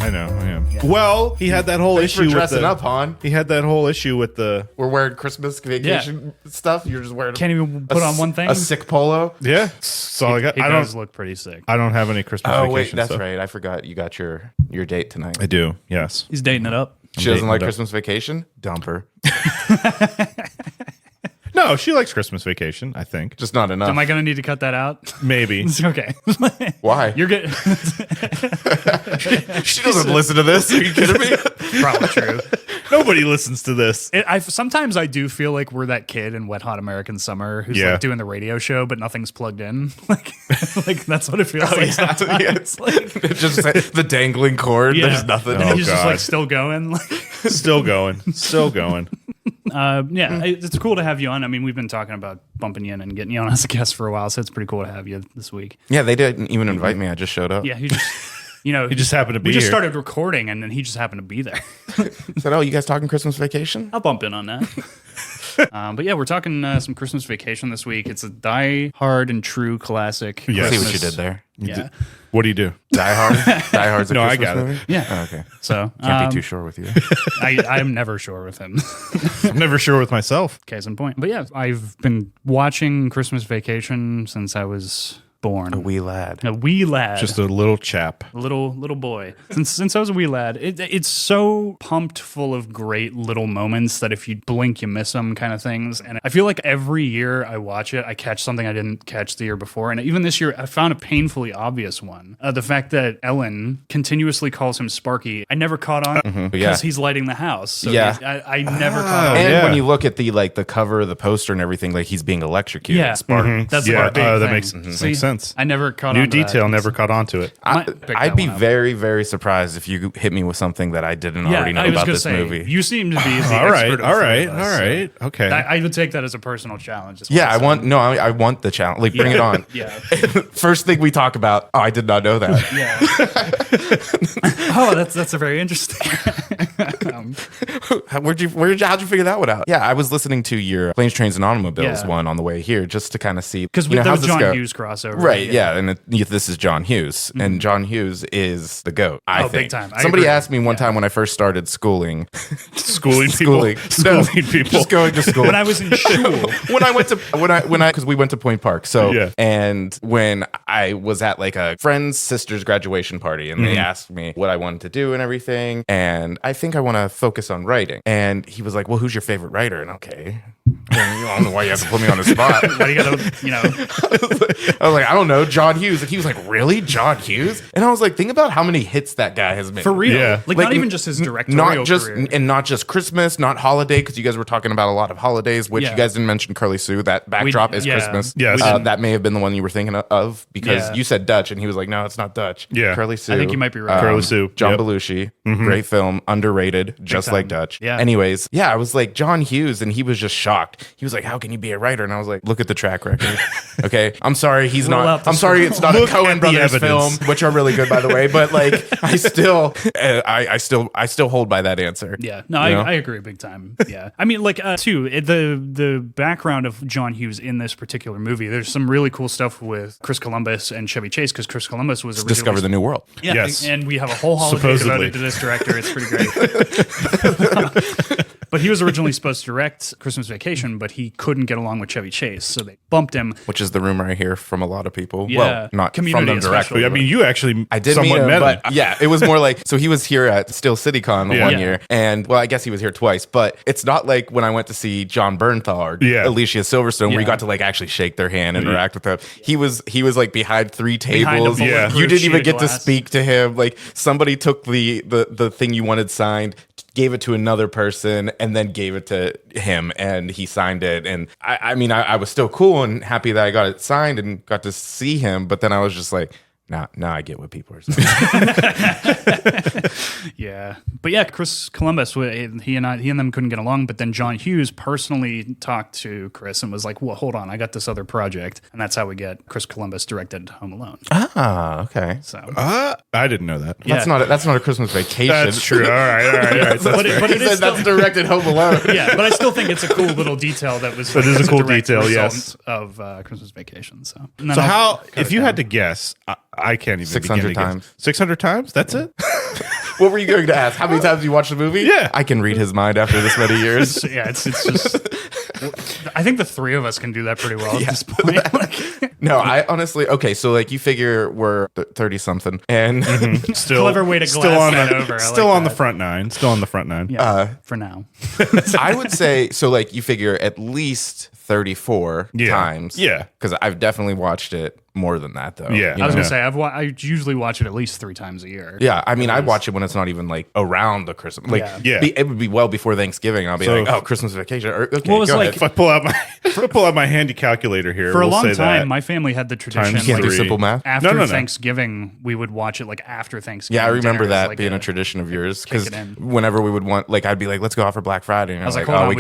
I know. Yeah. Well, he had that whole Thanks issue for dressing with up, Han. He had that whole issue with the. We're wearing Christmas vacation stuff. You're just wearing. Can't even put on one thing. A sick polo. Yeah, that's all I got. He I does don't look pretty sick. I don't have any Christmas Oh vacation wait, that's stuff. right. I forgot you got your date tonight. I do. Yes. He's dating it up. She doesn't like dating it up. Christmas vacation. Dump her. No, she likes Christmas vacation. I think Just not enough. Am I going to need to cut that out? maybe. It's okay. Why? You're good. She doesn't listen to this. Are you kidding me? Probably true. Nobody listens to this. Sometimes I do feel like we're that kid in Wet Hot American Summer who's Yeah. like doing the radio show, but nothing's plugged in. Like that's what it feels like. Yeah, Sometimes. yeah. It's like, Just the dangling cord. yeah. There's nothing. And he's just God. like still going. Like, Still going. Still going. it's cool to have you on. I mean, we've been talking about bumping you in and getting you on as a guest for a while, so it's pretty cool to have you this week. Yeah, they didn't even invite me. I just showed up. Yeah, he just, you know, He just happened to be we just here. started recording, and then he just happened to be there. Said, "Oh, you guys talking Christmas vacation?" I'll bump in on that. But yeah, we're talking some Christmas Vacation this week. It's a die-hard and true classic. Yeah. I see what Christmas- you did there. Yeah. What do you do? Die Hard. Die Hard's a No, I Christmas got it. movie? Yeah. Oh, okay. So Can't be too sure with you. I'm never sure with him. I'm never sure with myself. Case in point. But yeah, I've been watching Christmas Vacation since I was born. A wee lad. A wee lad. Just a little chap. little boy. Since I was a wee lad, it's so pumped full of great little moments that if you blink, you miss them, kind of things. And I feel like every year I watch it, I catch something I didn't catch the year before. And even this year, I found a painfully obvious one. The fact that Ellen continuously calls him Sparky, I never caught on because Yeah. he's lighting the house. So Yeah. I never caught on. And yeah. when you look at the cover of the poster and everything, like he's being electrocuted. Yeah, Spark. that's Yeah, my big that thing. makes See, makes sense. I never caught New on to that. detail, never caught on to it. Pick that I'd be one up. very, very surprised if you hit me with something that I didn't already know I was about gonna this say, movie. You seem to be the All right, expert of all the right, three of all us, so right. Okay. I would take that as a personal challenge. is what Yeah, I'm saying. I want the challenge. Like, bring it on. Yeah. First thing we talk about. Oh, I did not know that. Yeah. Oh, that's a very interesting. How'd you figure that one out? Yeah, I was listening to your Planes, Trains, and Automobiles Yeah. one on the way here just to kind of see Because you know, there how's was this John go? Hughes crossover. Right, yeah, and this is John Hughes, and John Hughes is the GOAT. I Oh, think. big time. I Somebody agree. asked me one time when I first started schooling, schooling people. Schooling people. just going to school. When I was in school. Because we went to Point Park. So Yeah. and when I was at like a friend's sister's graduation party, and they asked me what I wanted to do and everything, and I think I want to focus on writing. And he was like, "Well, who's your favorite writer?" And okay. I don't know why you have to put me on the spot. Why do you gotta, I was like, I don't know, John Hughes. And he was like, really? John Hughes? And I was like, think about how many hits that guy has made. for real. Yeah. Like not even just his directorial career. And not just Christmas, not holiday, because you guys were talking about a lot of holidays, which Yeah. you guys didn't mention Curly Sue. That backdrop is yeah. Christmas. Yes. That may have been the one you were thinking of because Yeah. you said Dutch, and he was like, no, it's not Dutch. Yeah. Curly Sue. I think you might be right. Curly Sue. John Yep. Belushi, great film, underrated, just time. like Dutch. Yeah. Anyways, yeah, I was like, John Hughes, and he was just shocked. He was like, how can you be a writer? And I was like, look at the track record. Okay, I'm sorry, he's Roll out not. the I'm sorry, it's not a Look at Coen the Brothers film, evidence. which are really good, by the way. But like, I still hold by that answer. Yeah, no, You know? I agree big time. Yeah, I mean, like the background of John Hughes in this particular movie. There's some really cool stuff with Chris Columbus and Chevy Chase because Chris Columbus was originally Discover the New World. Yeah, Yes. and we have a whole holiday Supposedly. devoted to this director. It's pretty great. But he was originally supposed to direct Christmas Vacation, but he couldn't get along with Chevy Chase, so they bumped him. Which is the rumor I hear from a lot of people. Yeah. Well, not Community from them directly. especially. I mean, you actually I did somewhat meet him, met but yeah, it was more like, so he was here at Still CityCon the Yeah. one Yeah. year, and well, I guess he was here twice, but it's not like when I went to see John Bernthal or Yeah. Alicia Silverstone, where you Yeah. got to like actually shake their hand, interact with them. He was like behind three Behind a tables. Yeah. You didn't even sheet get of to glass. speak to him. Like somebody took the thing you wanted signed, gave it to another person, and then gave it to him, and he signed it. And I mean, I was still cool and happy that I got it signed and got to see him, but then I was just like, now I get what people are saying. Yeah, but yeah, Chris Columbus, he and them couldn't get along. But then John Hughes personally talked to Chris and was like, "Well, hold on, I got this other project," and that's how we get Chris Columbus directed Home Alone. Ah, okay. So, I didn't know that. Yeah. That's not a Christmas Vacation. That's true. All right. but it He is said still, that's directed Home Alone. yeah, but I still think it's a cool little detail that was. That is a as cool direct detail, result yes. of Christmas Vacation. So, and then So I'll how, cut if it you down. had to guess, I can't even 600 begin to guess. times. 600 times? That's it? What were you going to ask? How many times you watched the movie? Yeah. I can read his mind after this many years. Yeah, it's just. I think the three of us can do that pretty well at this point. No, I honestly, okay, so like you figure we're 30 something and Still, Clever way to still glass on that the, over. I Still like on the that. front nine. Still on the front nine. Yeah, for now. I would say, so like you figure at least 34 Yeah. times. Yeah. Because I've definitely watched it more than that though. Yeah. you I was know? gonna say I usually watch it at least 3 times a year. Yeah, I mean, I watch it when it's not even like around the Christmas. Like, Yeah. Yeah. it would be well before Thanksgiving. I'll be So- like, oh, Christmas vacation. Or, okay, Well, it's go like- ahead. If I pull out my handy calculator here, For a we'll long say time, that. my family had the tradition. Times You can't do three. simple math. After No. Thanksgiving, we would watch it like after Thanksgiving. Yeah, I remember dinner as, that like, being a tradition of yours because it in. whenever we would want, like, I'd be like, "Let's go out for Black Friday," and I was like, hold "Oh, on, we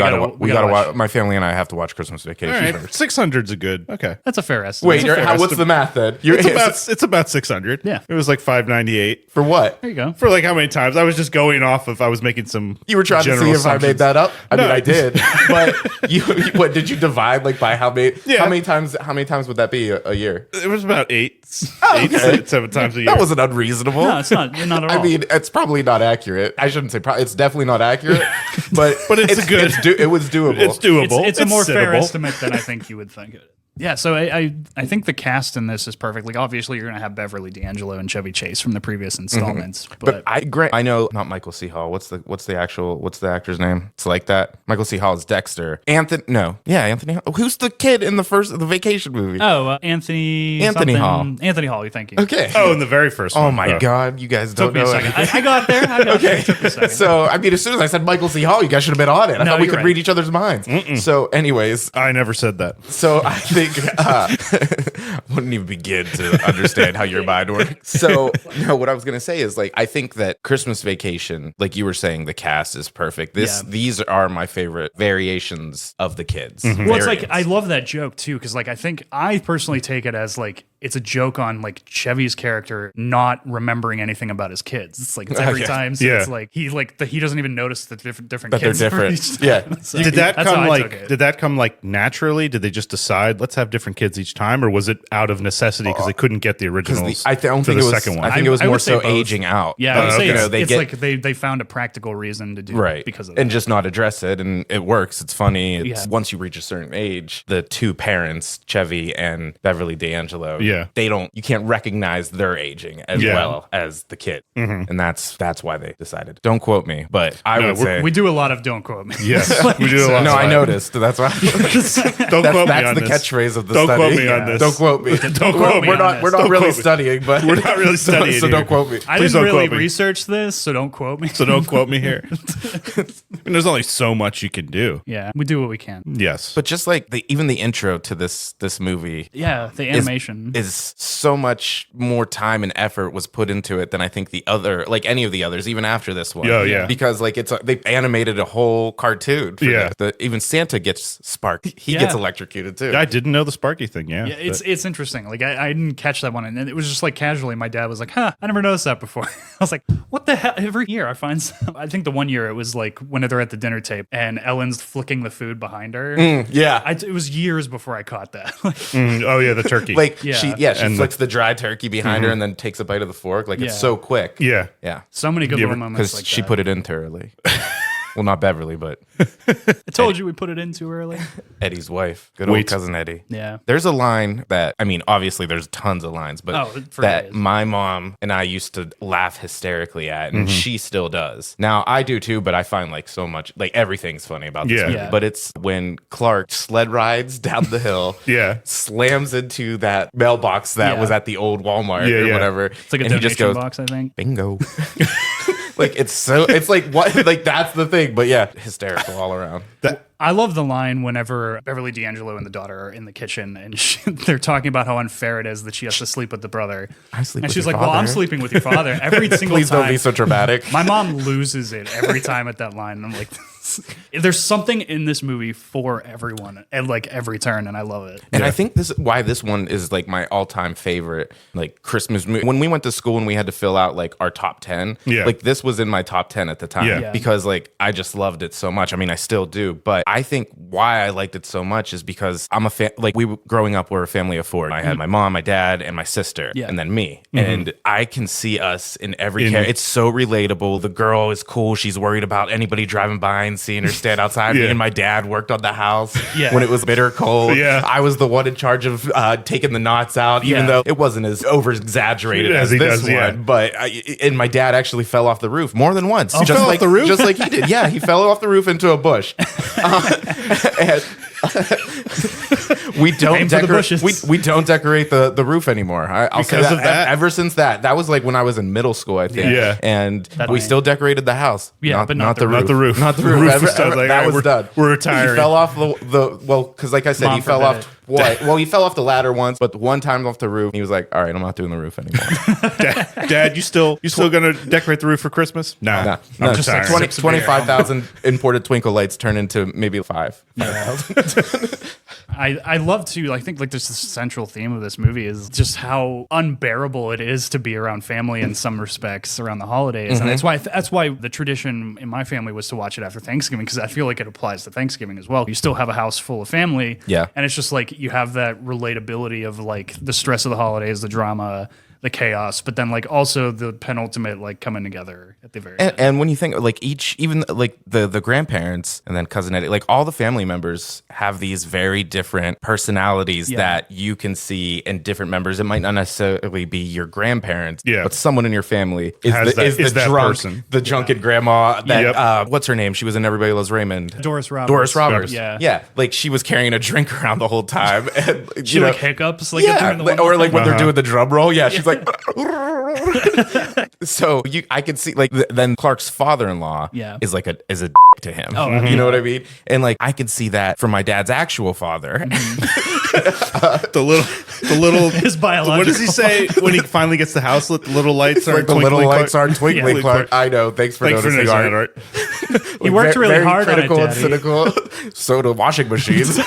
gotta watch." My family and I have to watch Christmas Vacation All right, first. 600's a good. Okay. That's a fair estimate. Wait, fair what's estimate. the math then? It's about 600. Yeah. It was like 598 for what? There you go. for like how many times? I was just going off of I was making some. You were trying to see general if I made assumptions. that up. I mean, No. I did, but what did you divide like by how many? Yeah. How many times? How many times would that be a year? It was about eight, okay. 7 times a year. That wasn't unreasonable. No, it's not at all. I mean, it's probably not accurate. I shouldn't say probably. It's definitely not accurate, but it's a good- it was doable. It's doable. It's a more fair sittable. estimate than I think you would think it. Yeah, so I think the cast in this is perfect. Like, obviously, you're going to have Beverly D'Angelo and Chevy Chase from the previous installments, But I know not Michael C. Hall. What's the actor's name? It's like that. Michael C. Hall is Dexter. Anthony Hall. Who's the kid in the Vacation movie? Anthony Hall. Anthony Hall, thank you. Okay. Oh, in the very first one. Oh my God, you guys don't Took me a know second. anything. I got there. Okay. It took me a second. So I mean, as soon as I said Michael C. Hall, you guys should have been on it. I No, thought we you're could right. read each other's minds. So, anyways, I never said that. so I think wouldn't even begin to understand how your mind works. So, no, what I was gonna say is like I think that Christmas Vacation, like you were saying, the cast is perfect. These are my favorite variations of the kids. Well, it's like I Variants. love that joke too, because like I think I personally take it as like it's a joke on like Chevy's character not remembering anything about his kids. It's like it's every Okay. time. So Yeah. it's like he doesn't even notice the different That they're kids. for different. each Yeah. time. So Did that that's how come I like? took it. Did that come like naturally? Did they just decide let's have different kids each time, or was it out of necessity because they couldn't get the originals? I don't for think the it was. second one. I think it was I more would say so both. aging out. Yeah, I would say okay. it's, they it's get like they found a practical reason to do right because of and that. just not address it, and it works. It's funny. It's Yeah. once you reach a certain age, the two parents, Chevy and Beverly D'Angelo, Yeah. you can't recognize their aging as Yeah. well as the kid, and that's why they decided. Don't quote me, but I No, would say we do a lot of don't quote me. Yes, we do a lot. no. of I that. noticed. That's why. Don't quote me That's on the this. catchphrase of the Don't study. quote me on this. Don't quote me. Don't quote me We're on not. this. We're not Don't really quote me. studying, but We're not really studying So here. don't quote me. I Please didn't don't really quote me. research this, so don't quote me. So don't quote me here. And there's only so much you can do. Yeah, we do what we can. Yes, But just like even the intro to this movie Yeah, the animation. is so much more time and effort was put into it than I think any of the others, even after this one. Oh, yeah. Because like they animated a whole cartoon. For Yeah. even Santa gets sparked. He Yeah. gets electrocuted too. I didn't know the Sparky thing. Yeah, Yeah, it's interesting. Like I didn't catch that one, and it was just like casually. My dad was like, "Huh, I never noticed that before." I was like, "What the hell?" Every year I find some. I think the one year it was like when they're at the dinner table and Ellen's flicking the food behind her. Yeah. It was years before I caught that. Like, Oh yeah, the turkey. Like Yeah. she And flicks the dry turkey behind her and then takes a bite of the fork. Like Yeah. it's so quick. yeah. Yeah. so many good You little ever- moments. Because Like she that. put it in too early. Well, not Beverly, but I told you we put it in too early. Eddie's wife. Good old Wait. cousin Eddie. Yeah. There's a line that, I mean, obviously there's tons of lines, but Oh, for that days. my mom and I used to laugh hysterically at, and she still does. Now, I do too, but I find like so much, like everything's funny about this Yeah. movie. Yeah. But it's when Clark sled rides down the hill, Yeah. slams into that mailbox that Yeah. was at the old Walmart Yeah, or yeah. whatever. It's like a and he donation just goes, box, I think. bingo. Like it's like what like that's the thing, but yeah, hysterical all around. I love the line whenever Beverly D'Angelo and the daughter are in the kitchen and they're talking about how unfair it is that she has to sleep with the brother. I sleep and with she's your like, "Well, I'm father." sleeping with your father every single Please time." don't be so dramatic. My mom loses it every time at that line. And I'm like, There's something in this movie for everyone at like every turn, and I love it. And I think this is why this one is like my all-time favorite like Christmas movie. When we went to school and we had to fill out like our top 10, like this was in my top 10 at the time because like I just loved it so much. I mean, I still do, but I think why I liked it so much is because I'm like growing up, we're a family of four. I had my mom, my dad, and my sister, and then me. And I can see us in every character. It's so relatable. The girl is cool. She's worried about anybody driving by and seeing her stand outside. Me and my dad worked on the house when it was bitter cold. I was the one in charge of taking the knots out, even though it wasn't as over-exaggerated as this one. But and my dad actually fell off the roof more than once. Just like the roof? Just like he did. Yeah, he fell off the roof into a bush. And we don't decorate the roof anymore. I'll say Because of that? Ever since that was like when I was in middle school, I think. And we still decorated the house. But not the roof. Not the roof. Not the roof. Roof was done. Like, that was done. We're retiring. He fell off because like I said, Mom he fell forbid off. Well, he fell off the ladder once, but one time off the roof, he was like, "All right, I'm not doing the roof anymore." Dad, you still gonna decorate the roof for Christmas? Nah. No, I'm just like retiring. 25,000 imported twinkle lights turn into maybe 5. I love to. I think like this the central theme of this movie is just how unbearable it is to be around family in some respects around the holidays, and that's why the tradition in my family was to watch it after Thanksgiving, because I feel like it applies to Thanksgiving as well. You still have a house full of family, and it's just like you have that relatability of like the stress of the holidays, the drama, the chaos, but then like also the penultimate like coming together at the very end. And when you think like even like the grandparents and then cousin Eddie, like all the family members have these very different personalities that you can see in different members. It might not necessarily be your grandparents, but someone in your family is the drunk person. The drunken grandma that what's her name? She was in Everybody Loves Raymond. Doris Roberts. Doris Roberts. Yeah. Like she was carrying a drink around the whole time. And, she like hiccups like during the or like when they're doing the drum roll. Yeah, she's like. So I could see like then Clark's father-in-law is like a dick to him. You know what I mean? And like I could see that from my dad's actual father. the little his biological. What does he say when he finally gets the house lit? The little lights are like the little lights are twinkling. Clark. I know. Thanks for noticing, Art. He worked really very hard critical on it, and cynical. So do washing machines.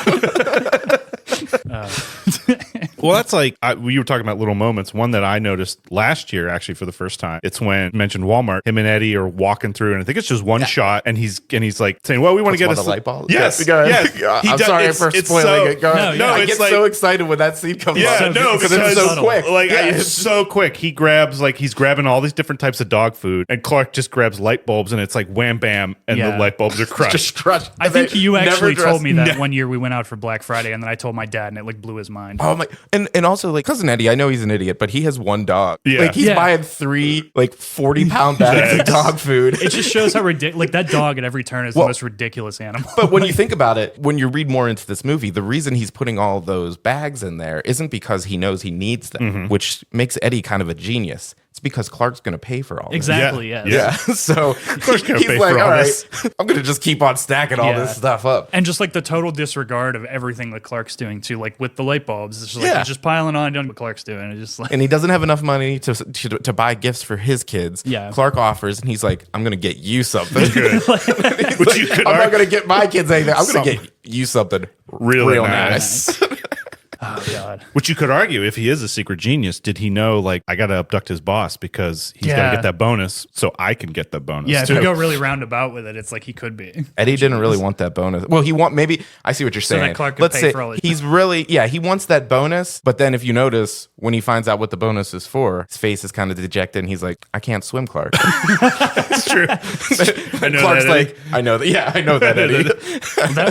Well, that's like you were talking about little moments. One that I noticed last year, actually, for the first time, it's when you mentioned Walmart. Him and Eddie are walking through, and I think it's just one shot, and he's like saying, "Well, we want to get a light bulb." Yes, yes. I'm sorry for spoiling it. I get like, so excited when that scene comes on. Because it's so quick. Like it's so quick. He's grabbing all these different types of dog food, and Clark just grabs light bulbs, and it's like wham bam, and the light bulbs are crushed. Just crushed. I think you actually told me that one year we went out for Black Friday, and then I told my dad, and it like blew his mind. Oh my! And also like cousin Eddie, I know he's an idiot, but he has one dog. Yeah. Like he's buying 3 like 40-pound bags of dog food. It just shows how ridiculous. Like that dog at every turn is the most ridiculous animal. But when you think about it, when you read more into this movie, the reason he's putting all those bags in there isn't because he knows he needs them, which makes Eddie kind of a genius. It's because Clark's going to pay for all this. Exactly, Yeah. So Clark's going to he's pay like, for all this. I'm going to just keep on stacking all this stuff up. And just like the total disregard of everything that Clark's doing too, like with the light bulbs, it's just like he's just piling on what Clark's doing. It's just like, and he doesn't have enough money to buy gifts for his kids. Yeah. Clark offers, and he's like, I'm going to get you something. I'm not going to get my kids anything. I'm going to get you something real nice. oh God. Which you could argue, if he is a secret genius, did he know, like, I got to abduct his boss because he's got to get that bonus so I can get the bonus Yeah, too. if you go really roundabout with it, it's like he could be. Eddie didn't really want that bonus. Well, maybe, I see what you're saying. that Clark could pay for all his he's really, he wants that bonus, but then if you notice, when he finds out what the bonus is for, his face is kind of dejected, and he's like, I can't swim, Clark. That's true. I know Clark's that, like, I know that, Eddie.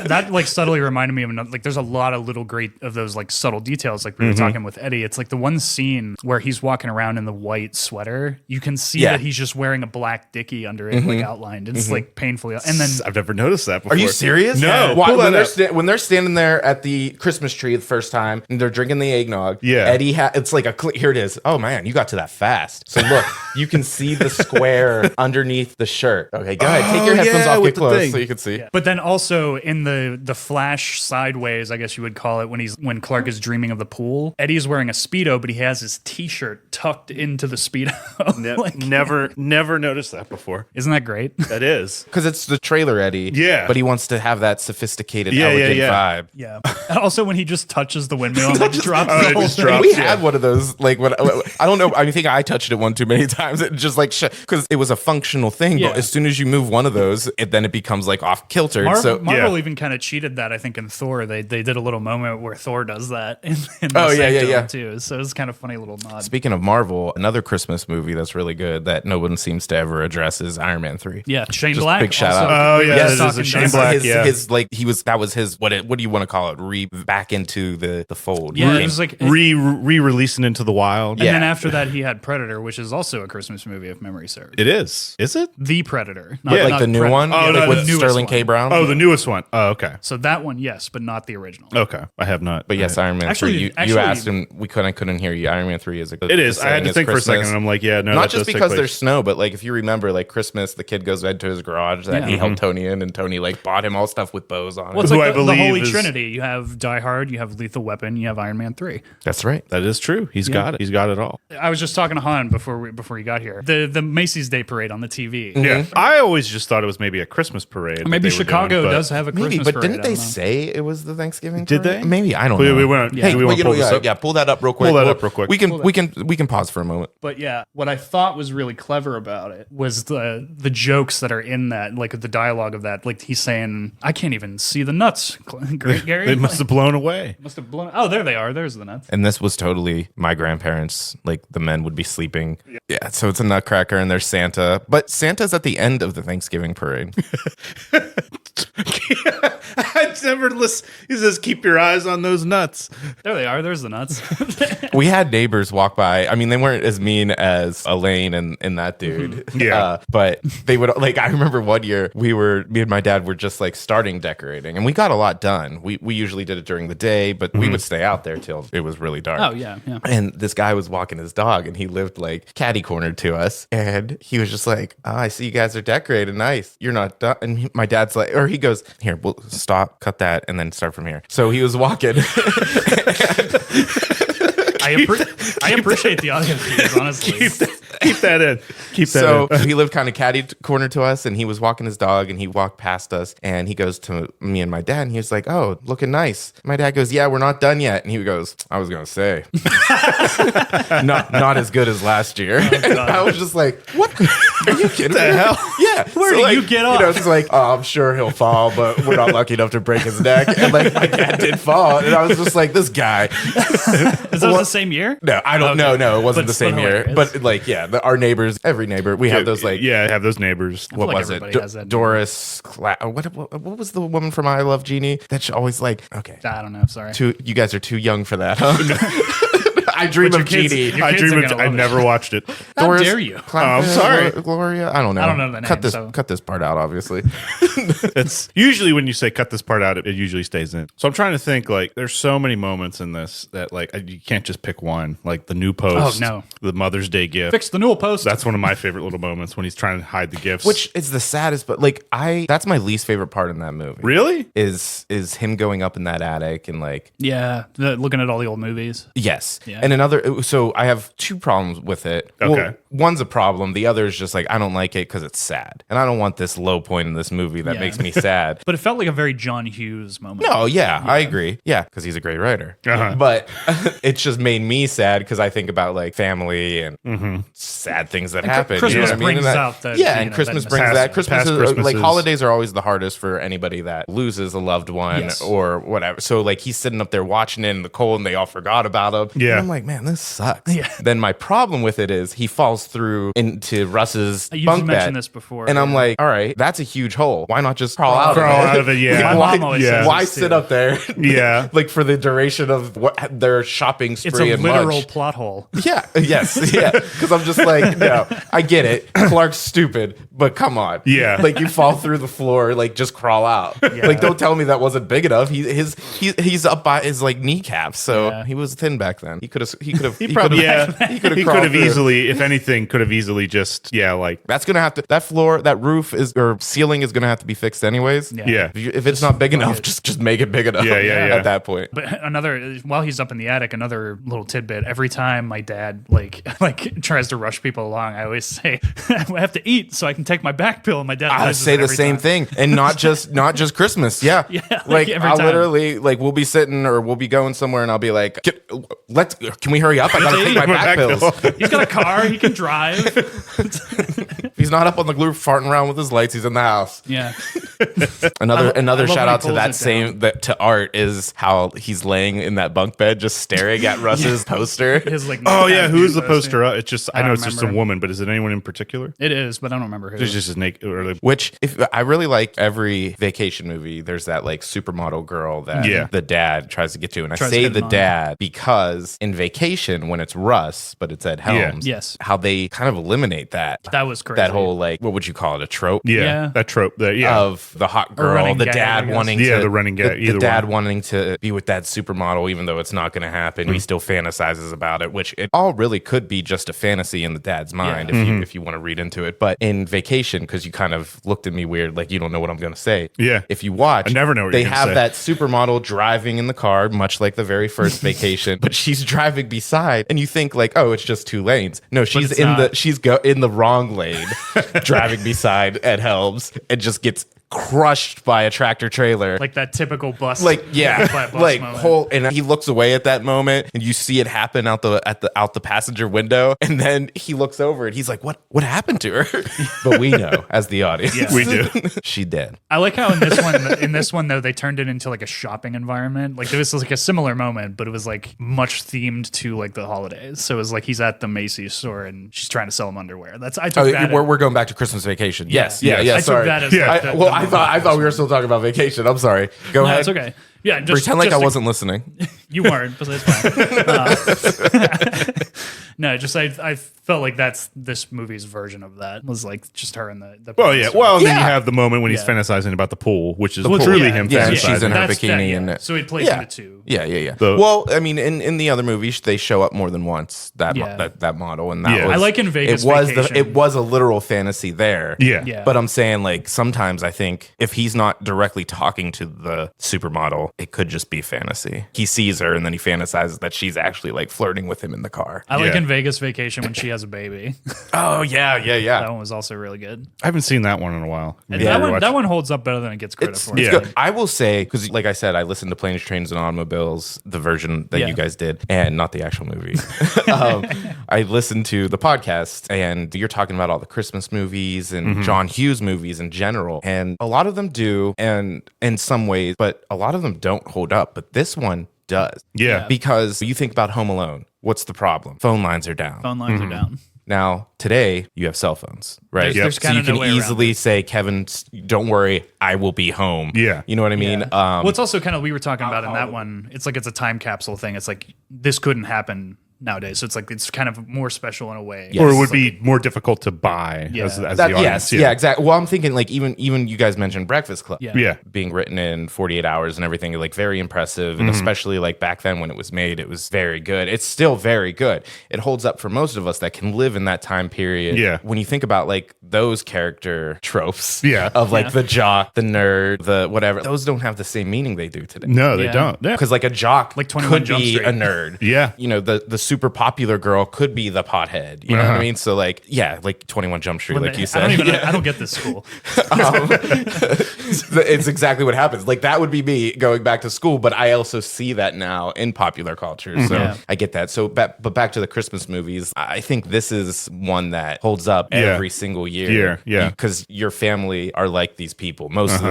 that like subtly reminded me of another, like there's a lot of little great of those like subtle details like we were talking with Eddie. It's like the one scene where he's walking around in the white sweater. You can see that he's just wearing a black dickie under it, like outlined. It's like painfully. And then I've never noticed that before. Are you serious? No. When they're standing there at the Christmas tree the first time and they're drinking the eggnog, Eddie it's like here it is. Oh man, you got to that fast. So look, you can see the square underneath the shirt. Okay, go ahead. Take your headphones off, get close so you can see. But then also in the flash sideways, I guess you would call it, when Clark is dreaming of the pool. Eddie's wearing a Speedo, but he has his t-shirt tucked into the Speedo. Never noticed that before. Isn't that great? That is. Because it's the trailer Eddie. Yeah. But he wants to have that sophisticated, Yeah, elegant vibe. Yeah. And also when he just touches the windmill and like drops the it whole just thing. drops. We had one of those, like, when I don't know. I think I touched it one too many times. It just like because it was a functional thing. Yeah. But as soon as you move one of those, then it becomes like off kilter. Marvel even kind of cheated that. I think in Thor, they did a little moment where Thor does that. In Oh, the yeah, Sanctum yeah. too. So it's kind of funny little nod. Speaking of Marvel, another Christmas movie that's really good that no one seems to ever address is Iron Man 3. Yeah, Shane Just Black. big shout also. out. Oh, yeah, Yes, this is talking a Shane dust. Black. His like that was his what do you want to call it? Back into the fold. Yeah, it was like Re-releasing Into the Wild. And Yeah. then after that, he had Predator, which is also a Christmas movie, if memory serves. It is. Is it? The Predator. Like the new one, Oh, like no, with the newest Sterling K. one. Brown. Oh, the newest one. Oh, okay. So that one, yes, but not the original. Okay. I have not. But yes, Iron Man Actually- 3. You actually- asked and I couldn't hear you. Iron Man 3 is a good. It is. I had to think for a second, and I'm like, yeah, no. Not that just does take because place. there's snow, but like if you remember, like Christmas, the kid goes into his garage that he helped Tony in, and Tony like bought him all stuff with bows on it. Well, it's Who like I the believe Holy is- Trinity. You have Die Hard, you have Lethal Weapon, you have Iron Man 3. That's right. That is true. He's got it. He's got it all. I was just talking to Han before you got here. The Macy's Day Parade on the TV. Yeah. I always just thought it was maybe a Christmas parade. that Maybe they were Chicago doing, but- does have a Christmas Maybe, but parade. didn't I they don't know. say it was the Thanksgiving? Did parade? they? Maybe I don't We know. want to. Yeah. Do we want to pull this up? Yeah, pull that up real quick. Pull that up real quick. We can pause for a moment. But yeah, what I thought was really clever about it was the jokes that are in that, like the dialogue of that. Like he's saying, "I can't even see the nuts." Great, Gary. They must have blown away. Must have blown. Oh, there they are. There's the nuts. And this was totally my grandparents. Like the men would be sleeping. Yeah, so it's a nutcracker and there's Santa. But Santa's at the end of the Thanksgiving parade. I never listen. He says, "Keep your eyes on those nuts." There they are. There's the nuts. We had neighbors walk by. I mean, they weren't as mean as Elaine and that dude. Yeah. But they would, like, I remember one year me and my dad were just like starting decorating and we got a lot done. We usually did it during the day, but we would stay out there till it was really dark. Oh yeah, yeah. And this guy was walking his dog and he lived like catty cornered to us. And he was just like, oh, I see you guys are decorated. Nice. You're not done. And my dad's like, or he goes, here, we'll stop, cut that, and then start from here. So he was walking. I appreciate the audience views, honestly. Keep that in. Keep that So in. he lived kind of catty corner to us, and he was walking his dog, and he walked past us, and he goes to me and my dad, and he was like, "Oh, looking nice." My dad goes, "Yeah, we're not done yet," and he goes, "I was gonna say, not as good as last year." And I was just like, "What? Are you kidding me?" hell? Yeah. Where did you get off? You know, it's like, "Oh, I'm sure he'll fall, but we're not lucky enough to break his neck." And like my dad did fall, and I was just like, "This guy." Is that the same year? No, I don't know. No, it wasn't But the same still year. hilarious. But like, yeah, our neighbors, every neighbor, we have those like, yeah, have those neighbors. what like was it? everybody has that. Doris. What was the woman from I Love Jeannie that she always like? Okay, I don't know. Sorry. you guys are too young for that, huh? I dream But of your kids- Jeannie. your I kids dream are of. gonna I love it. never watched it. How dare you? I'm sorry. Gloria. I don't know. I don't know the name, Cut this. so- Cut this part out. Obviously. It's usually when you say cut this part out, it usually stays in. So I'm trying to think. Like, there's so many moments in this that like you can't just pick one. Like the new post. Oh, no. The Mother's Day gift. Fix the newel post. That's one of my favorite little moments when he's trying to hide the gifts. Which is the saddest, but like that's my least favorite part in that movie. really? Is him going up in that attic and like yeah. Looking at all the old movies. yes. Yeah. And another, so I have two problems with it. Okay. Well, one's a problem. The other is just like, I don't like it because it's sad. And I don't want this low point in this movie that Yeah. makes me sad. But it felt like a very John Hughes moment. No, yeah, I agree. Yeah, because he's a great writer. Uh-huh. But it just made me sad because I think about like family and sad things that happen. Christmas you know what I mean? brings And that- out that, yeah, you and know, Christmas that brings past- that. Christmas past is like Christmases. holidays are always the hardest for anybody that loses a loved one Yes. or whatever. So like he's sitting up there watching it in the cold and they all forgot about him. Yeah. And I'm like, man, this sucks. Yeah. Then my problem with it is he falls through into Russ's You've bunk mentioned bed. this before. And I'm like, all right, that's a huge hole. Why not just crawl out Crawl of it? out of it, yeah. My why mom always yeah. says why this, sit too. up there? Yeah. Like for the duration of what their shopping spree It's a and literal lunch. plot hole. Yeah, yes, yeah. Because I'm just like, no, I get it. Clark's stupid, but come on. Yeah. Like you fall through the floor, like just crawl out. Like don't tell me that wasn't big enough. He's up by his like kneecaps, so he was thin back then. He could have He could have easily, if anything, could have easily just like that's gonna have to that roof or ceiling is gonna have to be fixed anyways. Yeah. If it's not big enough, just make it big enough. Yeah. At that point. But while he's up in the attic, another little tidbit. Every time my dad like tries to rush people along, I always say I have to eat so I can take my back pill. And my dad I say the same thing, and not just Christmas. Yeah, like every I'll time. literally like we'll be sitting or we'll be going somewhere, and I'll be like, can we hurry up? I gotta take my back pills. He's got a car, he can drive. He's not up on the roof farting around with his lights. He's in the house. Yeah. Another shout out to pulls to Art is how he's laying in that bunk bed just staring at Russ's poster. His like who's the poster? It's just I know it's just a remember. woman, but is it anyone in particular? It is, but I don't remember who. It's just his naked. Or like, Which if I really like every vacation movie, there's that like supermodel girl that the dad tries to get to, and I say the dad because in Vacation when it's Russ, but it's Ed Helms. Yes. How they kind of eliminate that. That was crazy. That whole like what would you call it, a trope? yeah, that trope. Of the hot girl, running the gag, dad wanting Yeah, to the running gag, the either dad one. wanting to be with that supermodel, even though it's not going to happen. He still fantasizes about it, which it all really could be just a fantasy in the dad's mind if you want to read into it. But in Vacation, because you kind of looked at me weird, like you don't know what I'm going to say. Yeah. If you watch, I never know what they you're gonna have say. that supermodel driving in the car, much like the very first Vacation, but she's driving beside, and you think like, oh, it's just 2 lanes. No, she's it's in not. in the wrong lane, driving beside Ed Helms, and just gets crushed by a tractor trailer. like that typical bus. Like yeah, by a bus like moment. and he looks away at that moment, and you see it happen out the passenger window, and then he looks over and he's like, "What happened to her?" But we know as the audience, Yeah. we do. she dead. I like how in this one though they turned it into like a shopping environment. Like there was like a similar moment, but it was like much themed to like the holidays. So it was like he's at the Macy's store and she's trying to sell him underwear. I took that. We're going back to Christmas Vacation. Yes, yeah. I Sorry. took that as Yeah. like, the I thought we were still talking about Vacation. I'm sorry. Go No, ahead. it's okay. Yeah, just Pretend like just I wasn't listening. You weren't, but that's fine. No, just I felt like that's this movie's version of that was like just her in the Well, yeah. Well, and then you Yeah. have the moment when he's Yeah. fantasizing about the pool, which is pool. truly Yeah. him Yeah, fantasizing. she's in her That's bikini that, and so it plays yeah. into 2. Yeah. The- Well, I mean, in the other movies, they show up more than once. That Yeah. that model, and that Yeah. was, I like in Vegas Vacation. it was a literal fantasy there. Yeah. Yeah. But I'm saying like sometimes I think if he's not directly talking to the supermodel, it could just be fantasy. He sees her and then he fantasizes that she's actually like flirting with him in the car. I like Yeah. in Vegas Vacation when she has a baby. Oh yeah. That one was also really good. I haven't seen that one in a while. And Maybe I'll that watch- one holds up better than it gets credit It's, for. it's Yeah. good. I will say, because like I said, I listened to Planes, Trains, and Automobiles, the version that Yeah. you guys did, and not the actual movie. I listened to the podcast, and you're talking about all the Christmas movies and John Hughes movies in general. And a lot of them do, and in some ways, but a lot of them don't hold up. But this one does. Yeah. Because you think about Home Alone. What's the problem? Phone lines are down. Phone lines are down. Now, today, you have cell phones, right? There's So kinda you can no way around easily say, Kevin, don't worry, I will be home. Yeah. You know what I mean? Well, it's also kind of we were talking about in that one. It's like it's a time capsule thing. It's like this couldn't happen nowadays. So it's like it's kind of more special in a way. Yeah. or it It's would be more difficult to buy as the audience. yes, exactly. Well, I'm thinking like even you guys mentioned Breakfast Club, Yeah. Yeah. being written in 48 hours and everything, like very impressive, and especially like back then when it was made, it was very good. It's still very good. It holds up for most of us that can live in that time period. Yeah. When you think about like those character tropes, Yeah. of like the jock, the nerd, the whatever, those don't have the same meaning they do today. No, they Yeah. don't. Yeah. Because like a jock Like 21 could Jump be Street. a nerd. Yeah. You know, the super popular girl could be the pothead. You know what I mean? So like, yeah, like 21 Jump Street, like you said. I don't get this school. It's exactly what happens. Like that would be me going back to school, but I also see that now in popular culture. So Yeah. I get that. So, but back to the Christmas movies, I think this is one that holds up Yeah. every single year. Yeah. Because your family are like these people most of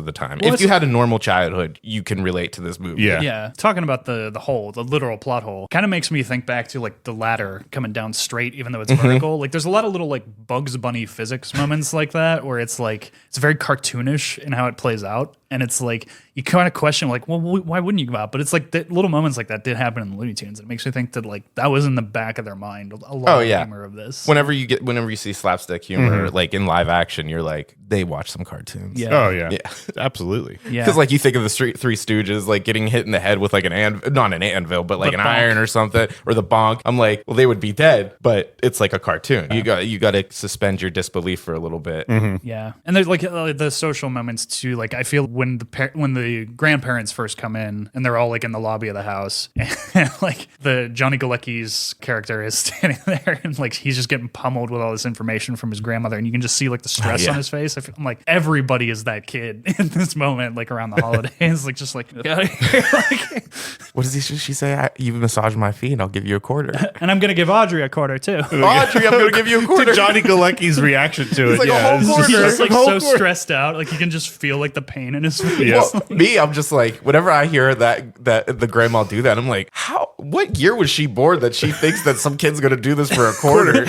the time. Well, if you had a normal childhood, you can relate to this movie. Yeah. Yeah, talking about the literal plot hole, kind of makes me think back to like the ladder coming down straight, even though it's vertical. Like there's a lot of little like Bugs Bunny physics moments like that, where it's like it's very cartoonish in how it plays out. And it's like, you kind of question, like, well, why wouldn't you go out? But it's like the little moments like that did happen in the Looney Tunes. It makes me think that like that was in the back of their mind. A lot of humor of this. Whenever you see slapstick humor, like in live action, you're like, they watch some cartoons. Yeah. Oh yeah, absolutely. Yeah. Because like you think of the Three Stooges, like getting hit in the head with like not an anvil, but like an iron or something, or the bonk. I'm like, well, they would be dead, but it's like a cartoon. You got to suspend your disbelief for a little bit. Yeah, and there's like the social moments too. Like I feel when the grandparents first come in and they're all like in the lobby of the house, and like the Johnny Galecki's character is standing there and like he's just getting pummeled with all this information from his grandmother, and you can just see like the stress on his face. I'm like, everybody is that kid in this moment, like around the holidays, like just like, get out of here. Like, What does she say? You massage my feet, I'll give you a quarter. and I'm gonna give Audrey a quarter too. Audrey, I'm going to give you a quarter. To Johnny Galecki's reaction to it, like a whole it's quarter. He's just like so whole quarter. stressed out, like you can just feel like the pain in his face. Yes. Well, me, I'm just like, whenever I hear that the grandma do that, I'm like, what year was she born that she thinks that some kid's gonna do this for a quarter?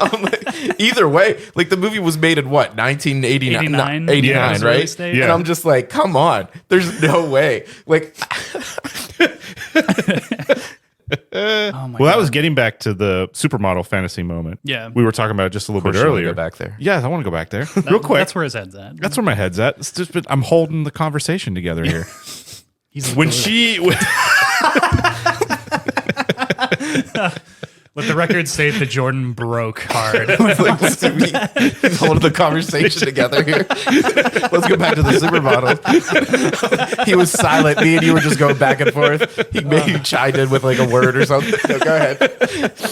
I'm like, either way, like the movie was made in what, 1989, 89, yeah, right? release date. Yeah. And I'm just like, come on, there's no way. Like, Oh my Well, that God. was getting back to the supermodel fantasy moment. Yeah. we were talking about it just a little bit you wanna earlier. go back there. Yeah, I want to go back there real quick. That's where his head's at. That's where my head's at. It's just I'm holding the conversation together here. He's when good. she Let the record state that Jordan broke hard. Like, he's holding the conversation together here. Let's go back to the supermodel. He was silent. Me and you were just going back and forth. He maybe chimed in with like a word or something. No, go ahead.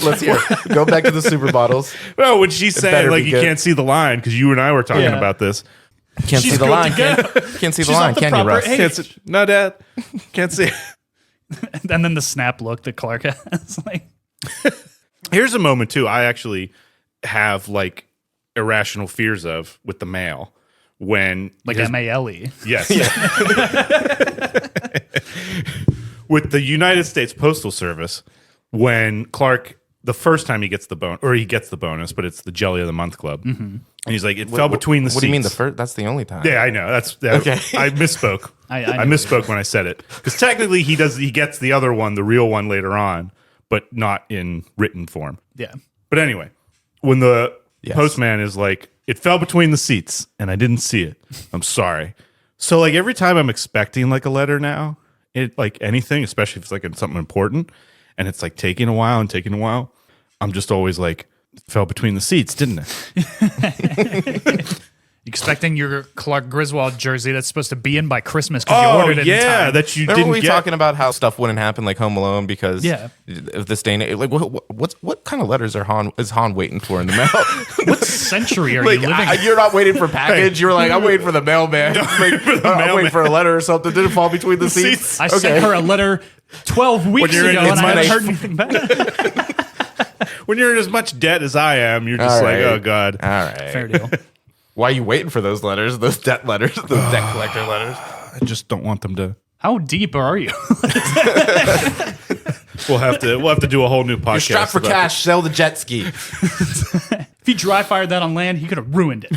Let's hear it. Go back to the supermodels. well, when she said better like be you good. can't see the line because you and I were talking Yeah. about this. Can't She's see the good line. to go. Can't see the She's line. not the Can you, proper Russ? age. Can't see, no, Dad, can't see. And then the snap look that Clark has. Like, Here's a moment too. I actually have like irrational fears of with the mail when like his- MALE. Yes. With the United States Postal Service, when Clark, the first time he gets the bonus, but it's the Jelly of the Month Club. And he's like, it fell between the seats. What do you mean the first? That's the only time. Yeah, I know. Okay. I misspoke. I I misspoke when I said it. Because technically he gets the other one, the real one later on, but not in written form. Yeah. But anyway, when the Yes. postman is like, it fell between the seats and I didn't see it. I'm sorry. So like every time I'm expecting like a letter now, it like anything, especially if it's like something important and it's like taking a while, I'm just always like, it fell between the seats, didn't it? Expecting your Clark Griswold jersey that's supposed to be in by Christmas because you Oh ordered it in yeah, time. that you Remember didn't we get. talking about how stuff wouldn't happen like Home Alone because Yeah. of this day and age? Like what kind of letters is Han waiting for in the mail? What century are Like you living in? you're not waiting for package. You're like, I'm waiting for the mailman. I'm waiting for a letter or something. Did it fall between the seats? I sent her a letter 12 weeks you're in- ago and it's I haven't Monday. heard anything back. When you're in as much debt as I am, you're just All like, right. oh God. All right. Fair deal. Why are you waiting for those letters? Those debt letters? Those debt collector letters? I just don't want them to. How deep are you? We'll have to do a whole new podcast. You're strapped for about cash. Sell the jet ski. If he dry fired that on land, he could have ruined it.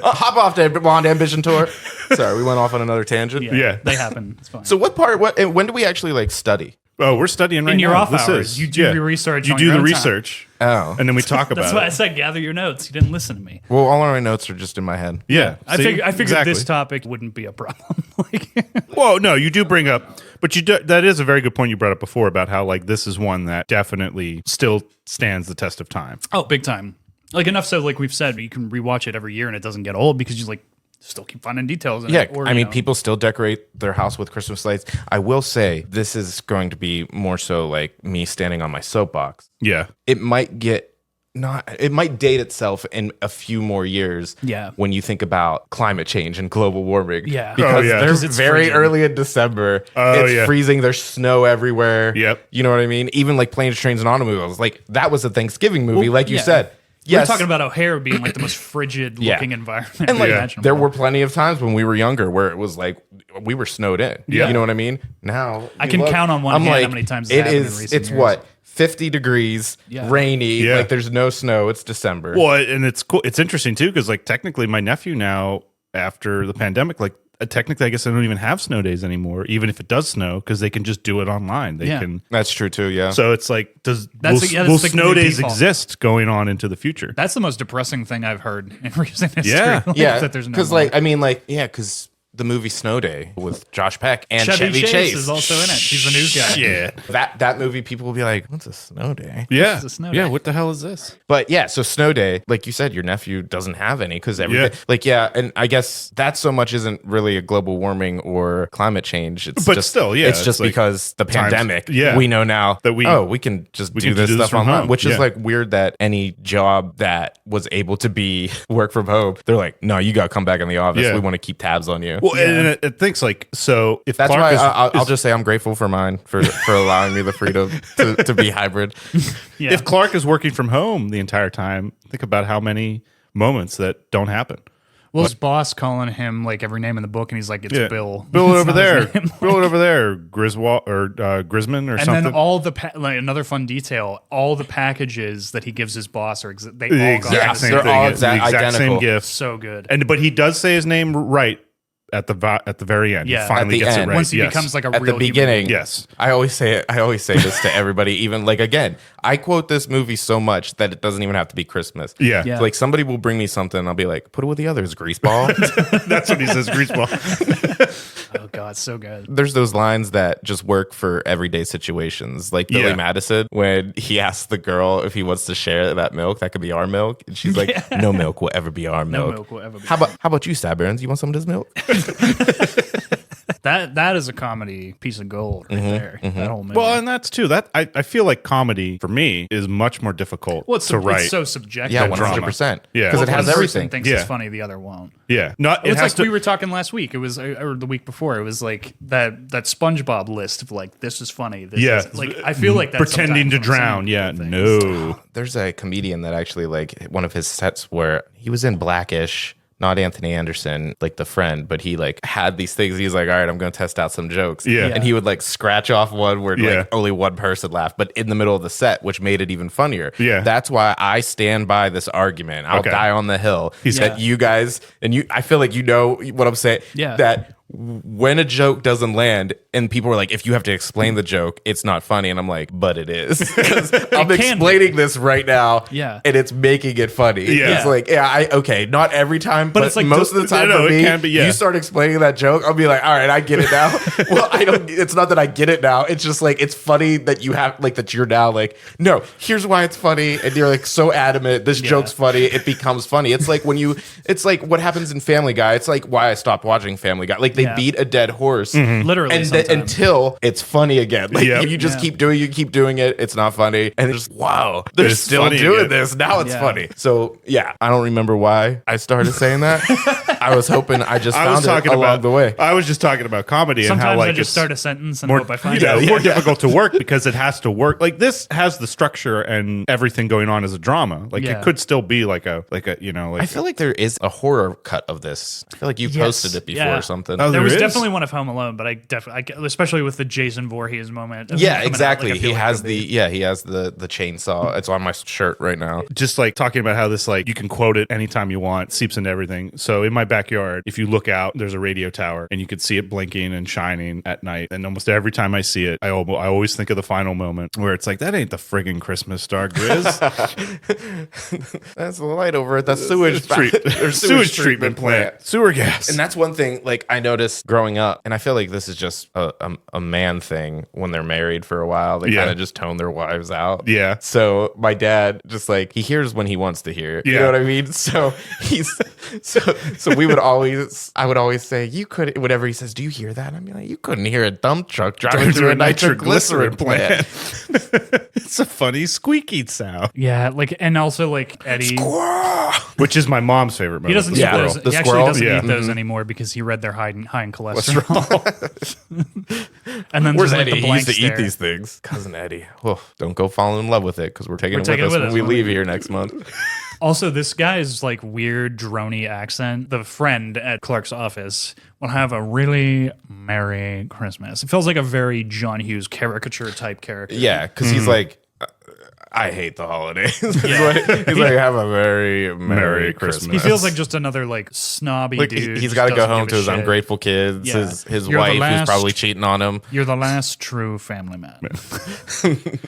Hop off the Blonde Ambition tour. Sorry, we went off on another tangent. Yeah. They happen. It's fine. So what part? When do we actually like study? Oh, we're studying right In your now. off This hours, is- you do your research You on do your the own time. research. Oh. And then we talk about That's why I it. said gather your notes. You didn't listen to me. Well, all of my notes are just in my head. Yeah. I see? figured Exactly. this topic wouldn't be a problem. Like, Well, no, you do bring up, but that is a very good point you brought up before about how like this is one that definitely still stands the test of time. oh, big time. Like enough so, like we've said, you can rewatch it every year and it doesn't get old because you like still keep finding details. In Yeah, it, or, I you mean, know. people still decorate their house with Christmas lights. I will say this is going to be more so like me standing on my soapbox. Yeah. It might it might date itself in a few more years. Yeah. When you think about climate change and global warming. Yeah. Because Oh, yeah. they're 'Cause it's very freezing. early in December. Oh, it's yeah. freezing. There's snow everywhere. Yep. You know what I mean? Even like Planes, Trains, and Automobiles. Like that was a Thanksgiving movie, Well, like you yeah. said. We're Yes. talking about O'Hare being like the most frigid Yeah. looking environment. And like imaginable. there were plenty of times when we were younger where it was like we were snowed in. Yeah. You know what I mean? Now I can count on one hand how many times it's it happened in is. recent It's years. what 50 degrees, Yeah. rainy. Yeah. Like there's no snow. It's December. Well, and it's cool. It's interesting too because like technically my nephew now after the pandemic, like technically, I guess they don't even have snow days anymore, even if it does snow, because they can just do it online. They can. That's true too. Yeah. So it's like, will that's like snow the days default. exist going on into the future? That's the most depressing thing I've heard in recent history. Yeah. Like, Yeah. that there's no Because more. like, I mean, like, yeah, because the movie Snow Day with Josh Peck and Chevy Chase Chase is also in it. He's the news guy. Yeah. That movie, people will be like, "What's a snow day?" Yeah. is a snow Yeah. day. What the hell is this? But yeah, so snow day, like you said, your nephew doesn't have any because everything, and I guess that so much isn't really a global warming or climate change. It's But just, still, yeah, it's just it's like because the pandemic. yeah. We know now That we can just do this stuff from online, home. which Yeah. is like weird that any job that was able to be work from home, they're like, no, you got to come back in the office. Yeah. We want to keep tabs on you. Well, and it thinks like, so if That's Clark why is, I'll just say I'm grateful for mine for allowing me the freedom to be hybrid. Yeah. if Clark is working from home the entire time, think about how many moments that don't happen. Well, his boss calling him like every name in the book, and he's like, "It's Yeah. Bill. Bill It's over not there. his name." Bill over there. Griswold or Grisman or And something. then all the like another fun detail: all the packages that he gives his boss are they the all exact got same they're thing. all It's the exact identical. same gift. so good. But he does say his name right at the very end. Yeah. He finally At the gets end. it right. Once he Yes. becomes like a At real the beginning, human Yes. I always say it. I always say this to everybody. Even like again, I quote this movie so much that it doesn't even have to be Christmas. Yeah. Yeah. Like somebody will bring me something, I'll be like, put it with the others, greaseball. That's what he says, greaseball. being. Oh god, so good. There's those lines that just work for everyday situations. Like Billy Yeah. Madison, when he asks the girl if he wants to share that milk, that could be our milk. And she's like, no milk will ever be our milk. milk will ever be How about you, Sideburns? You want some of this milk? That is a comedy piece of gold right there. That whole movie. Well, and that's too. That I feel like comedy for me is much more difficult Well, it's to write. It's so subjective. Yeah, drama. 100%. Yeah. Because it Well, has One person everything. thinks Yeah. it's funny, the other won't. Yeah. Not it It's has like to. we were talking last week. It was or the week before. It was like that SpongeBob list of like this is funny. This Yeah. is, like I feel like that's pretending to sometimes when I'm drown. saying Yeah. things. No. There's a comedian that actually like one of his sets where he was in Blackish, not Anthony Anderson, like the friend, but he like had these things. He's like, all right, I'm going to test out some jokes. Yeah. And he would like scratch off one where Yeah. like only one person laughed, but in the middle of the set, which made it even funnier. Yeah. That's why I stand by this argument. I'll Okay. die on the hill. He's- That you guys, and you, I feel like you know what I'm saying. Yeah. That when a joke doesn't land and people are like, if you have to explain the joke, it's not funny. And I'm like, but it is. 'Cause I'm can be. explaining this right now. Yeah. And it's making it funny. Yeah. It's like, okay, not every time, but it's like most of the time no, for it me, can be, yeah. you start explaining that joke, I'll be like, all right, I get it now. Well, it's not that I get it now. It's just like, it's funny that you have, like, that you're now like, no, here's why it's funny. And you're like so adamant, this joke's funny. It becomes funny. It's like it's like what happens in Family Guy. It's like why I stopped watching Family Guy. Like they Yeah. beat a dead horse. Literally, And sometimes. until it's funny again. Like Yep. if you just Yeah. keep doing it, it's not funny. And it's just, wow, they're It's still funny doing again. this. Now it's Yeah. funny. So yeah, I don't remember why I started saying that. I was hoping I just I found was it talking along about the way. I was just talking about comedy and how Sometimes like I just it's start a sentence and more, hope I find yeah, it. more difficult to work because it has to work. Like this has the structure and everything going on as a drama. Like Yeah. it could still be like a you know like I feel like there is a horror cut of this. I feel like you posted it before yeah. or something. Oh, There was is? definitely one of Home Alone, but I definitely, especially with the Jason Voorhees moment. Yeah, coming out, exactly. like, I feel He like has it'll be- he has the chainsaw. It's on my shirt right now. just like talking about how this like you can quote it anytime you want, seeps into everything. So in my backyard, if you look out, there's a radio tower and you could see it blinking and shining at night. And almost every time I see it, I always think of the final moment where it's like, that ain't the friggin' Christmas star, Grizz. That's the light over at the sewage Sewage treatment plant. Sewer gas. And that's one thing, like, I noticed growing up, and I feel like this is just a man thing when they're married for a while. They Yeah. kind of just tone their wives out. Yeah. So my dad just, like, he hears when he wants to hear. You Yeah. know what I mean? So so we would always, I would always say, you could, whenever he says, do you hear that? I'm like, you couldn't hear a dump truck driving through a nitroglycerin plant. It's a funny squeaky sound, Yeah, like, and also like Eddie. which is my mom's favorite moment. He doesn't The eat Yeah. squirrel. those. The He actually squirrel? doesn't Yeah. eat those anymore because he read they're high in cholesterol. and then Where's just, like, Eddie? the He used to blank eat stare. these things. Cousin Eddie. Oh, don't go falling in love with it because we're taking taking it with us when we leave here next month. Also, this guy's like weird droney accent. The friend at Clark's office will have a really Merry Christmas. It feels like a very John Hughes caricature type character. Yeah, because he's like, I hate the holidays. He's like, have a very Merry Christmas. He feels like just another like snobby like dude. he's just got to go doesn't home give to a his shit. ungrateful kids, Yeah. his You're the wife who's last- probably cheating on him. You're the last true family man.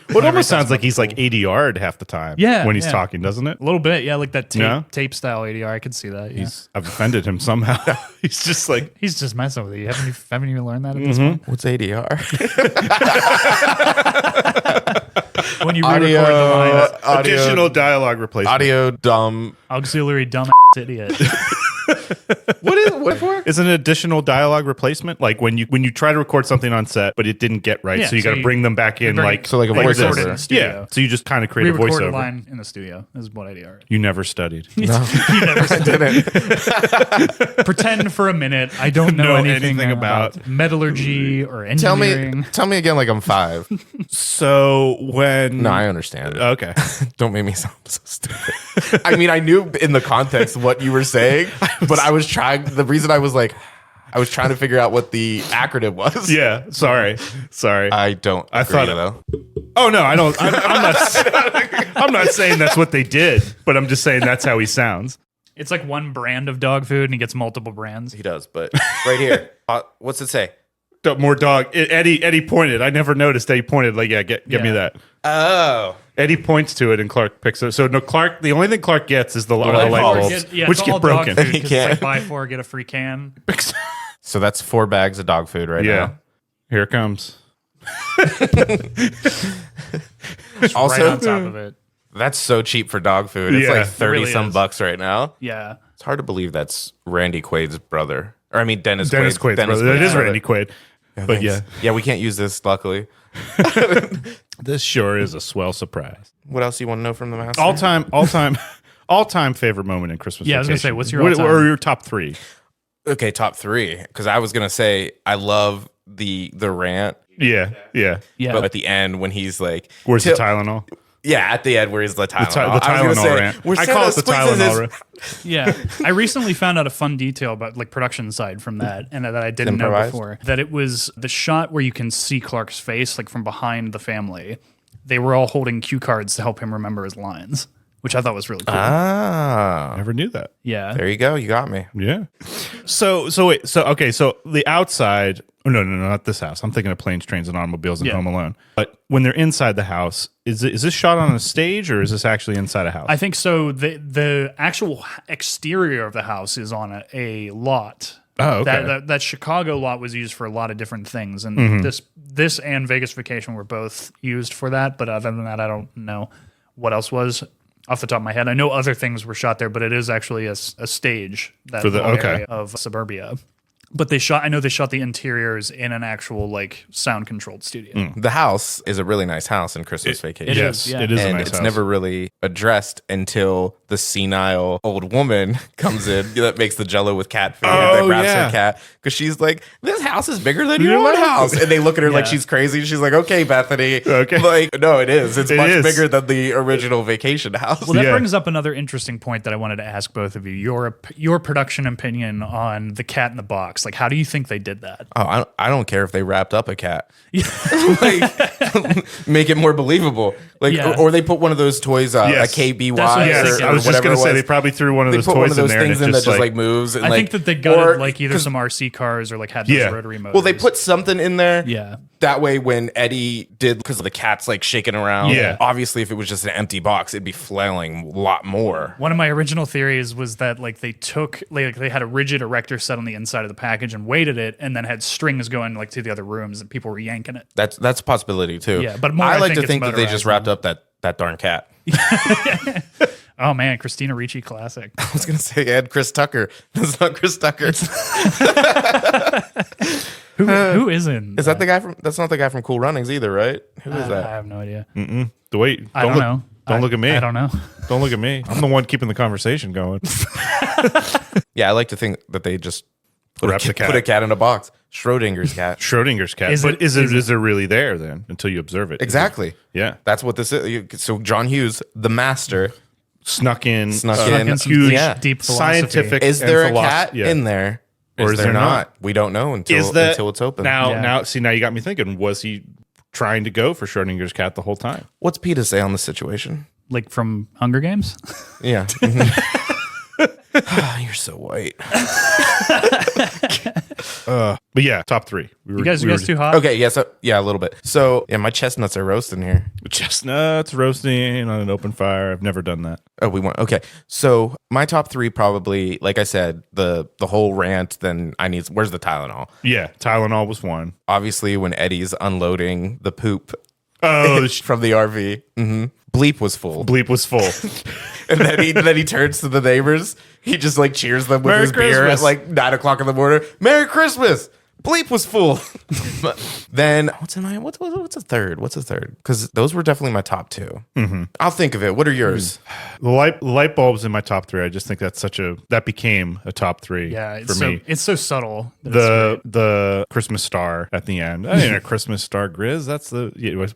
Well, it almost sounds like he's like ADR'd half the time. Yeah, when he's yeah. talking, doesn't it? A little bit, yeah, like that Yeah. tape style ADR. I could see that. Yeah. I've offended him somehow. He's just like, He's just messing with you. Haven't you learned that at this point? What's ADR? When you re-record the lines, additional dialogue replacement. audio dumb. auxiliary dumb idiot. What for? Is an additional dialogue replacement like when you try to record something on set but it didn't get right, Yeah, so you so got to you- bring them back in, bring- like So like a Like voiceover. recorded in the studio. yeah. So you just kind of create a Re-record a voiceover. line in the studio is what ADR is. You never studied. You never said pretend for a minute I don't know anything about metallurgy or engineering. Tell me again like I'm 5. So when No, I understand. okay, Don't make me sound so stupid. I mean, I knew in the context what you were saying, but I was trying. The reason I was trying to figure out what the acronym was. yeah. Sorry. I don't. I agree, thought- though. Oh no, I don't. I'm not. I'm not saying that's what they did, but I'm just saying that's how he sounds. It's like one brand of dog food and he gets multiple brands. He does, but right here, what's it say? More dog. Eddie pointed. I never noticed. Eddie pointed. Like, yeah, get me Yeah. that. Oh, Eddie points to it, and Clark picks it. So no, Clark. The only thing Clark gets is the light light bulbs, bulbs. Yeah, which it's get all dog broken. food 'cause He it's can't. like buy 4 get a free can. so that's 4 bags of dog food right Yeah, now. here it comes. Also, Right on top of it. that's so cheap for dog food. It's Yeah, like it 30 really some is. bucks right now. Yeah. It's hard to believe that's Randy Quaid's brother. Or I mean Dennis Dennis Quaid's brother. It is Randy Quaid. But yeah, Yeah, we can't use this, luckily. this sure is a swell surprise. What else you want to know from the master? All time favorite moment in Christmas. Yeah, I was gonna Vacation. say, what's your What- all-time? or your top 3? Okay, top 3. Because I was gonna say I love the rant, Yeah. Yeah. but at the end when he's like, Where's the "Till-" Tylenol? Yeah, at the end where he's the Tylenol. The I was Tylenol gonna say, rant. where I Santa call it the squeezes Tylenol his- rant. Yeah. I recently found out a fun detail about like production side from that and that I didn't know Improvised? before. That it was the shot where you can see Clark's face like from behind the family. They were all holding cue cards to help him remember his lines, which I thought was really cool. Ah, Never knew that. Yeah. there you go. You got me. Yeah. So wait. So okay. So the outside. Oh no, not this house. I'm thinking of Planes, Trains, and Automobiles and Yeah. Home Alone. But when they're inside the house, is this shot on a stage or is this actually inside a house? I think so. The actual exterior of the house is on a lot. Oh, okay. That Chicago lot was used for a lot of different things, and this and Vegas Vacation were both used for that. But other than that, I don't know what else was off the top of my head. I know other things were shot there, but it is actually a stage that For the- little okay. area of suburbia. But I know they shot the interiors in an actual like sound controlled studio. The house is a really nice house in Christmas Vacation. It yes, is, yeah. it is a And nice it's house. never really addressed until the senile old woman comes in that makes the jello with cat food Oh, that grabs yeah. her cat because she's like, this house is bigger than your own what? house. And they look at her like Yeah. she's crazy. And she's like, okay, Bethany. Okay. Like, no, it is. It's It much is. bigger than the original vacation house. Well, that Yeah. brings up another interesting point that I wanted to ask both of you. Your production opinion on the Cat in the Box. Like, how do you think they did that? Oh, I don't care if they wrapped up a cat. Like, make it more believable. Like, Yeah. or they put one of those toys, Yes. a KBY That's what I was Yes, thinking. I was just whatever going to it say was. they probably threw one of They those put one toys of in those there and things it in that just just like moves. And I like, think that they gutted or- like either 'cause- some RC cars or like had those Yeah. rotary motors. Well, they put something in there. Yeah. That way, when Eddie did, because the cat's like shaking around. Yeah. Obviously, if it was just an empty box, it'd be flailing a lot more. One of my original theories was that like they took like they had a rigid erector set on the inside of the package and weighted it, and then had strings going like to the other rooms, and people were yanking it. That's a possibility too. Yeah, but more I I like think to it's think that they just motorized wrapped up that darn cat. Oh man, Christina Ricci classic. I was gonna say Ed Chris Tucker. That's not Chris Tucker. Who is in? Is that the guy from? That's not the guy from Cool Runnings either, right? Who is I that? have no idea. Wait, I don't know. Don't look at me. I don't know. Don't look at me. I'm the one keeping the conversation going. Yeah, I like to think that they just put, Wrap the cat. put a cat in a box. Schrodinger's cat. Schrodinger's cat. Is But it- is it really there then until you observe it? Exactly. Yeah. That's what this is. So John Hughes, the master, Snuck in. Snuck Snuck in some huge yeah. deep philosophy. scientific. is and there a philosoph- cat yeah. in there? Or is there not? We don't know until Is that until it's open. Now, Yeah. now, see, now you got me thinking. Was he trying to go for Schrodinger's cat the whole time. What's Peter say on the situation? Like from Hunger Games? Yeah. You're so white. But yeah, top 3. You guys too hot? Okay, yeah, a little bit. So yeah, my chestnuts are roasting here. Chestnuts roasting on an open fire. I've never done that. Oh, we want okay. So my top 3 probably, like I said, the whole rant. Then where's the Tylenol? Yeah, Tylenol was one. Obviously, when Eddie's unloading the poop Oh, from the RV, Bleep was full. bleep was full. And then he turns to the neighbors. He just like cheers them with Merry his beer at Christmas. like 9:00 in the morning. Merry Christmas. Bleep was full. Then what's a third? What's a third? Because those were definitely my top 2. I'll think of it. What are yours? The light bulbs in my top 3. I just think that became a top 3 Yeah, for me. it's so subtle. that it's great. The Christmas star at the end. I mean, a Christmas star Grizz. That's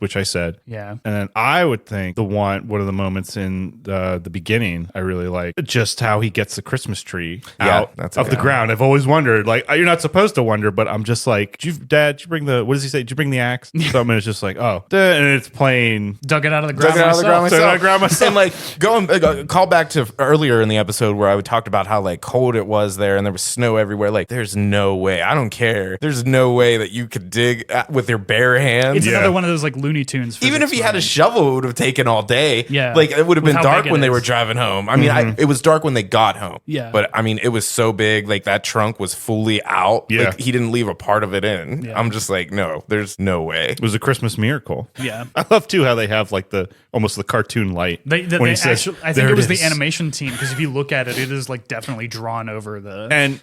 which I said. Yeah. And then I would think one of the moments in the beginning I really like, just how he gets the Christmas tree out that's a of good the ground. I've always wondered, like, you're not supposed to wonder, but I'm just like, Dad, did you bring what does he say? Did you bring the axe? Something, and it's just like, oh, and it's playing. Dug it out of the ground Dug it out of the ground myself. Dug it out of the ground myself. And like call back to earlier in the episode where I talked about how like cold it was there and there was snow everywhere. Like, there's no way. I don't care. There's no way that you could dig with your bare hands. It's another one of those like Looney Tunes. Even if he had a shovel, it would have taken all day. Yeah. Like, it would have With been how dark big it when they is. were driving home. I mean, it was dark when they got home. Yeah. But I mean, it was so big. Like, that trunk was fully out. Yeah. Like, he didn't leave a part of it in. Yeah. I'm just like, no, there's no way. It was a Christmas miracle. Yeah. I love too how they have like almost the cartoon light. They when he says, actually, I think "There it was is." the animation team, because if you look at it, it is like definitely drawn over the. And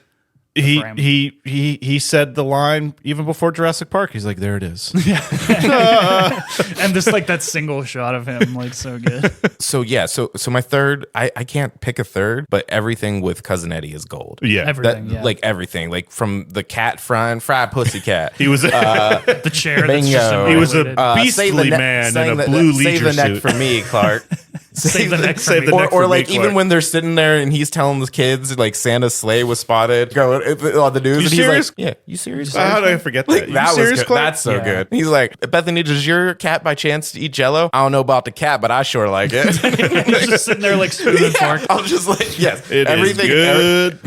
frame. he said the line even before Jurassic Park. He's like, there it is. And just like that single shot of him, like so good. So yeah, so my third, I can't pick a third, but everything with Cousin Eddie is gold. Yeah. Everything, yeah. Like everything, like from the cat fried pussy cat. He was The chair that's just Bingo. he was a immaculate. beastly man in a blue leisure Save the neck suit. for me, Clark. Save the neck for save me. the neck Or for like me, even Clark. when they're sitting there and he's telling the kids like Santa's sleigh was spotted going on the news, You and serious? he's like, "Yeah, you serious? How did I forget Like, that? You that was serious, good. Clark? That's so Yeah. good. He's like, Bethany, does your cat by chance eat Jello? I don't know about the cat, but I sure like it. He's just sitting there like spoon and fork. I'm just like, yes, It is good.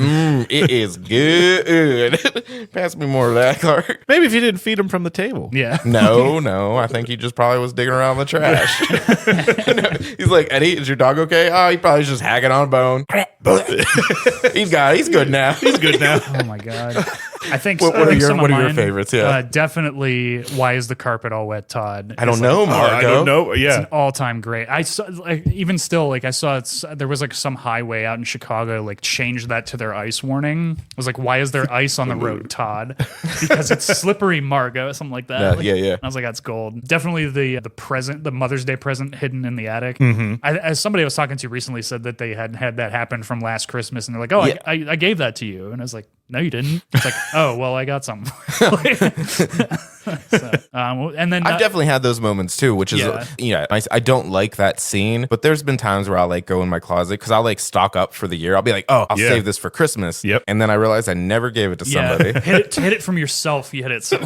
It is good. Pass me more of that, Clark. Maybe if you didn't feed him from the table. Yeah. No. I think he just probably was digging around the trash. He's like, Eddie, is your dog okay? Oh, he probably just hacking on a bone. He's good now. He's good now. Oh my god. I think What I think some are of your mine, favorites? Yeah. definitely. Why is the carpet all wet, Todd? I don't It's know, like, Marco. I don't know. It's Yeah. an all-time great. I saw, like, even still, like I saw there was like some highway out in Chicago, like changed that to their ice warning. It was like, why is there ice on the road, Todd? Because it's slippery, Margo, something like that. Yeah, Like, yeah. I was like, that's gold. Definitely the present, the Mother's Day present hidden in the attic. Mm-hmm. As somebody I was talking to recently said that they had had that happen from last Christmas, and they're like, oh, Yeah. I gave that to you, and I was like, no, you didn't. It's like, oh, well, I got some. And then I've definitely had those moments too, which is I don't like that scene, but there's been times where I'll like go in my closet because I'll like stock up for the year. I'll be like, oh, I'll Yeah. save this for Christmas. Yep. And then I realize I never gave it to somebody. hit it from yourself. You hit it so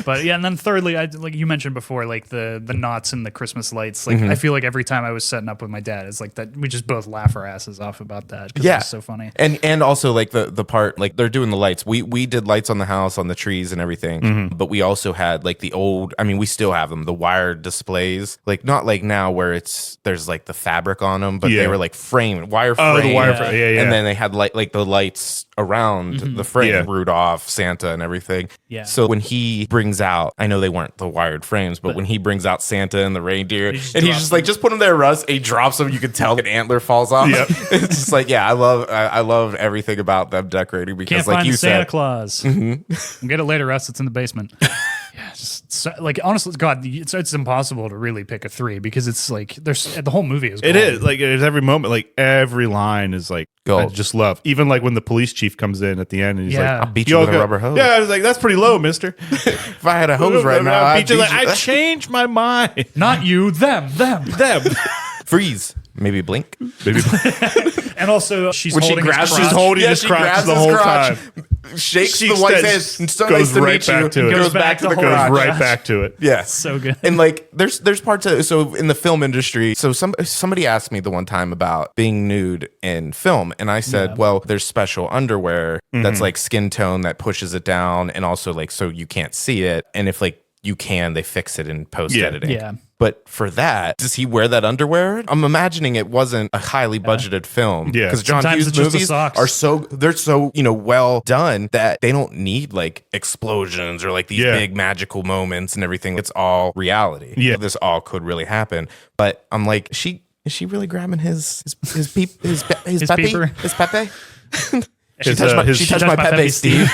But yeah, and then thirdly, like you mentioned before, like the knots and the Christmas lights. Like I feel like every time I was setting up with my dad, it's like that we just both laugh our asses off about that because it's so funny. And also like the part like they're doing the lights. We did lights on the house, on the trees and everything. But we also had like the old, I mean, we still have them, the wired displays. Like not like now where there's like the fabric on them, but they Yeah. were like framed, wire frame. Oh, the wire Yeah. frame. Yeah. And then they had like the lights around the frame, Yeah. Rudolph, Santa, and everything. Yeah. So when he brings out, I know they weren't the wired frames, but when he brings out Santa and the reindeer, just and he's drops just like, just put them there, Russ. And he drops them. You can tell an antler falls off. Yep. It's just like, yeah, I love everything about them decorating because, Can't like find you the Santa said, Claus. We'll get it later, Russ. It's in the basement. Yeah, just so, like honestly, God, it's impossible to really pick a three because it's like there's the whole movie is. It gold. is like it's every moment, like every line is like Gold. I just love. Even like when the police chief comes in at the end and he's Yeah. like, I'll beat you all with a rubber hose. Yeah, I was like, that's pretty low, mister. if I had a hose right now, I'd I'd beat you. beat Like, you. I changed my mind. Not you, them. Them. Freeze. Maybe blink. Maybe And also, she's When she holding grabs, his crotch. she's holding his she crotch grabs the his whole crotch, time. shakes She the wife's says- hand. So goes nice to right meet you. back to it. Goes back to the whole crotch. Goes right back to it. Yeah, So good. And like, there's parts of so in the film industry. So somebody asked me the one time about being nude in film, and I said, well, there's special underwear that's like skin tone that pushes it down, and also like so you can't see it, and if like you can, they fix it in post editing. Yeah. But for that, does he wear that underwear? I'm imagining it wasn't a highly budgeted film. Yeah. Because John Sometimes Hughes it's just the movies socks. are so well done that they don't need like explosions or like these big magical moments and everything. It's all reality. Yeah. This all could really happen. But I'm like, is she really grabbing his pepe? peeper? His pepe? She His, touched my, his- she touched my pepe, Steve.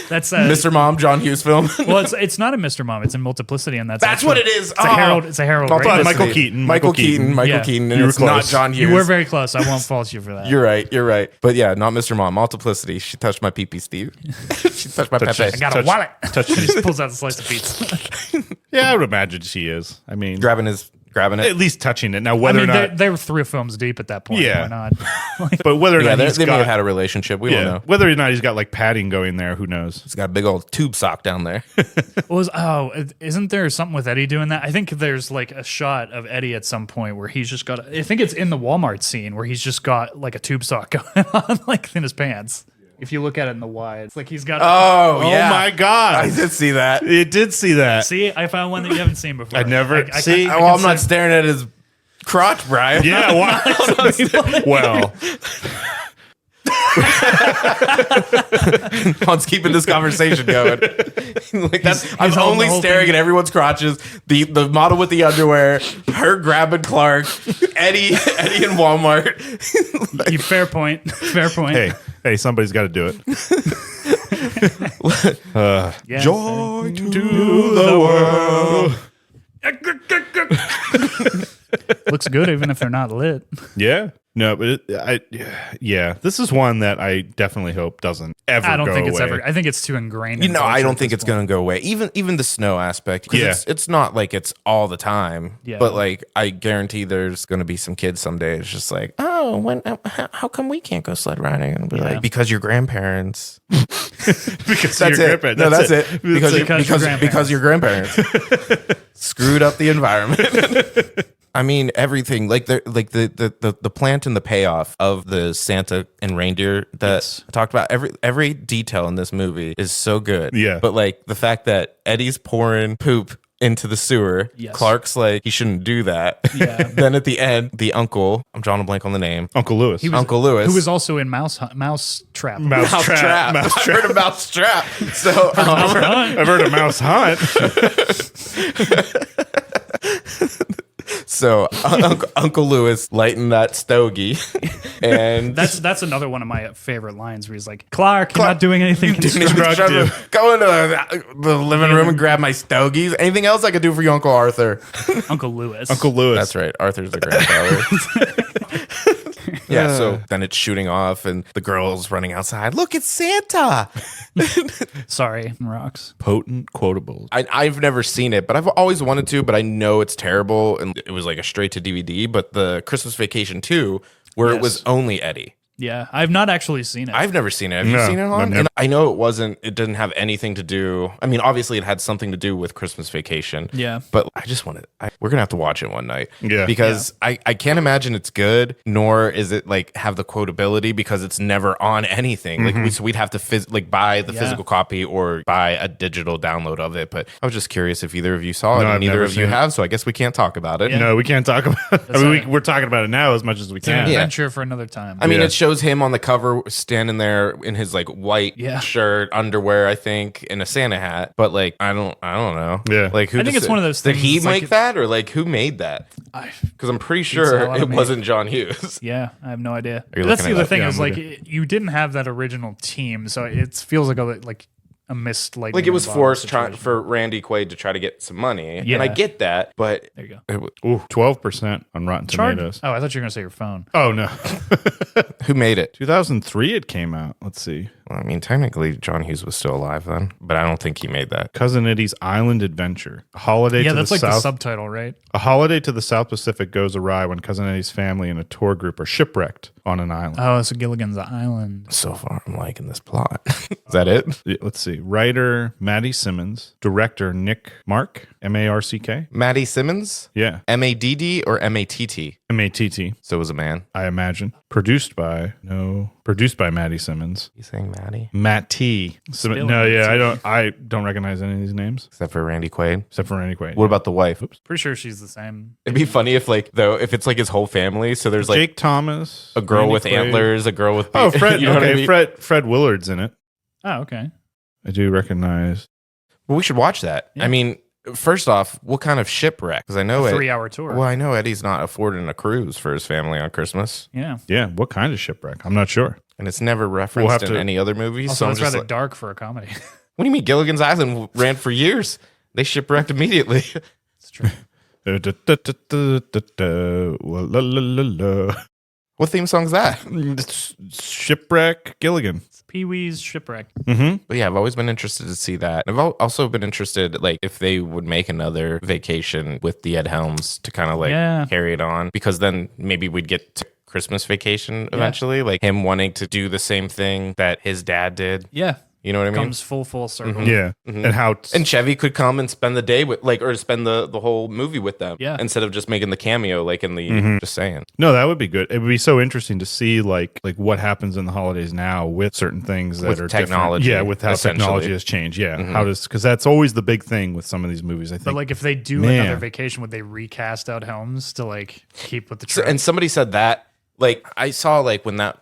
That's Mr. Mom, John Hughes film. Well, it's not a Mr. Mom. It's in Multiplicity, and that's What it is. It's a Harold. It's a Harold. But Right? Michael Keaton. Michael Keaton, Yeah. and You were it's not close. John Hughes. You were very close. I won't fault you for that. You're right. But yeah, not Mr. Mom. Multiplicity. She touched my pee-pee, Steve. She touched my Touch pepe. his- I got a touch- wallet. touch He his- just pulls out a slice of pizza. Yeah, I would imagine she is. I mean, Grabbing it. at least touching it. Now, I whether mean, or not, they were 3 films deep at that point. Yeah. Why not? but whether or Yeah, not they he's may have got, had a relationship. We don't know. whether or not he's got like padding going there, who knows? He's got a big old tube sock down there. Isn't there something with Eddie doing that? I think there's like a shot of Eddie at some point where he's just got. I think it's in the Walmart scene where he's just got like a tube sock going on, like in his pants. If you look at it in the wide, it's like he's got. Oh, yeah. Oh my I God. did see that. It did see that. See, I found one that you haven't seen before. I never- see? I Well, I'm not staring at his crotch, Brian. Yeah, why? Well, Let's keeping this conversation going. Like I'm holding only the whole staring thing. at everyone's crotches. The model with the underwear, her grabbing Clark, Eddie in Walmart. Fair point. Fair point. hey, somebody's got to do it. Yeah. Joy to the world. Looks good even if they're not lit. Yeah. No, but this is one that I definitely hope doesn't ever. I don't go think it's away. ever. I think it's too ingrained. You in know, culture I don't at think this it's going to go away. Even the snow aspect. 'Cause Yeah. it's not like it's all the time. Yeah. But like, I guarantee there's going to be some kids someday. It's just like, oh, how come we can't go sled riding? And be like, because your grandparents. because That's your it. grandparents. No, that's it. Because your grandparents. Because your grandparents screwed up the environment. I mean, everything like the plant and the payoff of the Santa and reindeer that I talked about. Every detail in this movie is so good. Yeah. But like the fact that Eddie's pouring poop into the sewer, Yes. Clark's like he shouldn't do that. Yeah. Then at the end, the uncle, I'm drawing a blank on the name, Uncle Lewis. Uncle Lewis, Who was also in Mouse Trap. Mousetrap. I heard of Mousetrap. So I've heard of Mouse Hunt. So Uncle Lewis lighting that stogie, and That's another one of my favorite lines where he's like, Clark, you're not doing anything constructive. Go into the living room and grab my stogies. Anything else I could do for you, Uncle Arthur? Uncle Lewis. Uncle Lewis. That's right. Arthur's the grandfather. Yeah, so then it's shooting off, and the girl's running outside. Look, it's Santa. Sorry, rocks. Potent quotables. I've never seen it, but I've always wanted to, but I know it's terrible, and it was like a straight to DVD. But the Christmas Vacation 2, where it was only Eddie. Yeah, I've not actually seen it. I've never seen it. Have you No, seen it, I've Han? never- And I know it didn't have anything to do. I mean, obviously it had something to do with Christmas Vacation. Yeah. But I just want to, we're going to have to watch it one night. Yeah. Because I can't imagine it's good, nor is it like have the quotability because it's never on anything. Like so we'd have to buy the physical copy or buy a digital download of it. But I was just curious if either of you saw it No, and I've neither never of you seen it. have. So I guess we can't talk about it. Yeah. No, we can't talk about it. I mean, all right. we're talking about it now as much as we can. Yeah. Adventure for another time. I mean, Yeah. it shows him on the cover standing there in his like white Yeah. shirt, underwear, I think, and a Santa hat. But like, I don't know. Yeah. Like, who? I think it's one of those Did things, he it's like make that, or like who made that? Because I'm pretty Pizza sure Hut it made- wasn't John Hughes. Yeah, I have no idea. Are you That's looking the it other up? thing Yeah, is I'm like you didn't have that original team, so it feels like a missed lightning. Like it was in a bottle forced situation. for Randy Quaid to try to get some money, Yeah. and I get that, but There you go. it, Ooh, 12% on Rotten Tomatoes. Oh, I thought you were gonna say your phone. Oh no. who made it? 2003 it came out. Let's see. Well, I mean, technically, John Hughes was still alive then, but I don't think he made that. Cousin Eddie's Island Adventure. A holiday Yeah, to that's the like the South. subtitle, right? A holiday to the South Pacific goes awry when Cousin Eddie's family and a tour group are shipwrecked on an island. Oh, it's Gilligan's Island. So far, I'm liking this plot. Is that it? Yeah, let's see. Writer Maddie Simmons. Director Nick Mark. M-A-R-C-K. Maddie Simmons? Yeah. M-A-D-D or M-A-T-T? M-A-T-T. So it was a man. I imagine. Produced by Maddie Simmons. You saying Maddie? Matt T. Spilling No, yeah, tea. I don't recognize any of these names Except for Randy Quaid. except for Randy Quaid. What about the wife? Pretty sure she's the same. It'd be funny if if it's like his whole family. So there's like Jake Thomas, a girl Randy with Quaid. antlers, a girl with Oh, Fred. you know what I Okay, mean? Fred Willard's in it. Oh, okay. I do recognize. Well, we should watch that. Yeah. I mean, first off, what kind of shipwreck? Because I know A it. 3-hour tour. Well, I know Eddie's not affording a cruise for his family on Christmas, Yeah. Yeah, what kind of shipwreck? I'm not sure. and it's never referenced have in to- any other movies. Also, so I'm that's just rather like, dark for a comedy. what do you mean? Gilligan's Island ran for years. They shipwrecked immediately. It's true. La, la, la, la. What theme song's that? Shipwreck Gilligan. It's Pee-wee's Shipwreck. Mm-hmm. But yeah, I've always been interested to see that. I've also been interested, like, if they would make another vacation with the Ed Helms to kind of like Yeah. carry it on, because then maybe we'd get to Christmas Vacation eventually, like him wanting to do the same thing that his dad did. Yeah. You know what I mean? Comes full circle. Yeah, and how And Chevy could come and spend the day with, like, or spend the whole movie with them. Yeah. Instead of just making the cameo, like in the, just saying. no, that would be good. It would be so interesting to see like what happens in the holidays now with certain things that With are technology, different. Yeah, with how essentially. technology has changed. Yeah, how does because that's always the big thing with some of these movies. I think. But like, if they do Man. another vacation, would they recast out Helms to like keep with the So, trend? and somebody said that, like, I saw like when the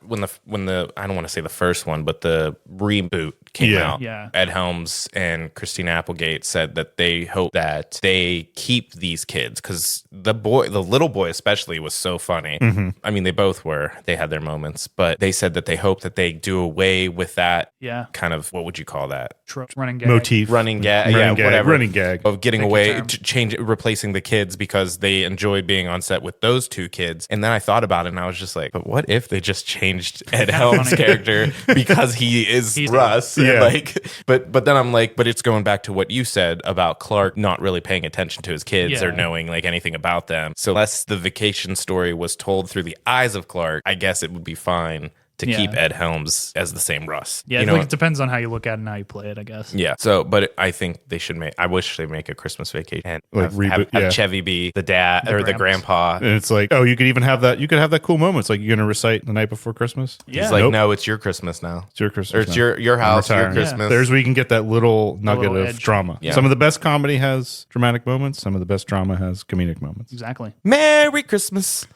I don't want to say the first one, but the reboot came Yeah. out. Yeah. Ed Helms and Christina Applegate said that they hope that they keep these kids because the little boy especially was so funny. I mean, they both were. They had their moments, but they said that they hope that they do away with that yeah. kind of, what would you call that? Running gag. motif, Running gag, Running gag, whatever. running gag. Of getting Pick your away, term. replacing the kids because they enjoy being on set with those two kids. And then I thought about it and I was just like, but what if they just changed Ed Helms' funny. character because he's He's- Russ? Yeah. Like, but then I'm like, but it's going back to what you said about Clark not really paying attention to his kids Yeah. or knowing like anything about them. So unless the vacation story was told through the eyes of Clark, I guess it would be fine to Yeah. keep Ed Helms as the same Russ. Yeah, you know, like, it depends on how you look at it and how you play it, I guess. yeah. So, but I think they should make. I wish they make a Christmas Vacation and Like reboot, yeah. have Chevy be the dad or the Gramps. grandpa. And it's like, oh, you could even have that. You could have that cool moment. It's like you're gonna recite the night before Christmas. Yeah. He's like, Nope. no, it's your Christmas now, It's your Christmas. or it's now. your house, your retiring. Christmas. There's where you can get that little nugget little of edge. drama. Yeah. Some of the best comedy has dramatic moments. Some of the best drama has comedic moments. Exactly. Merry Christmas.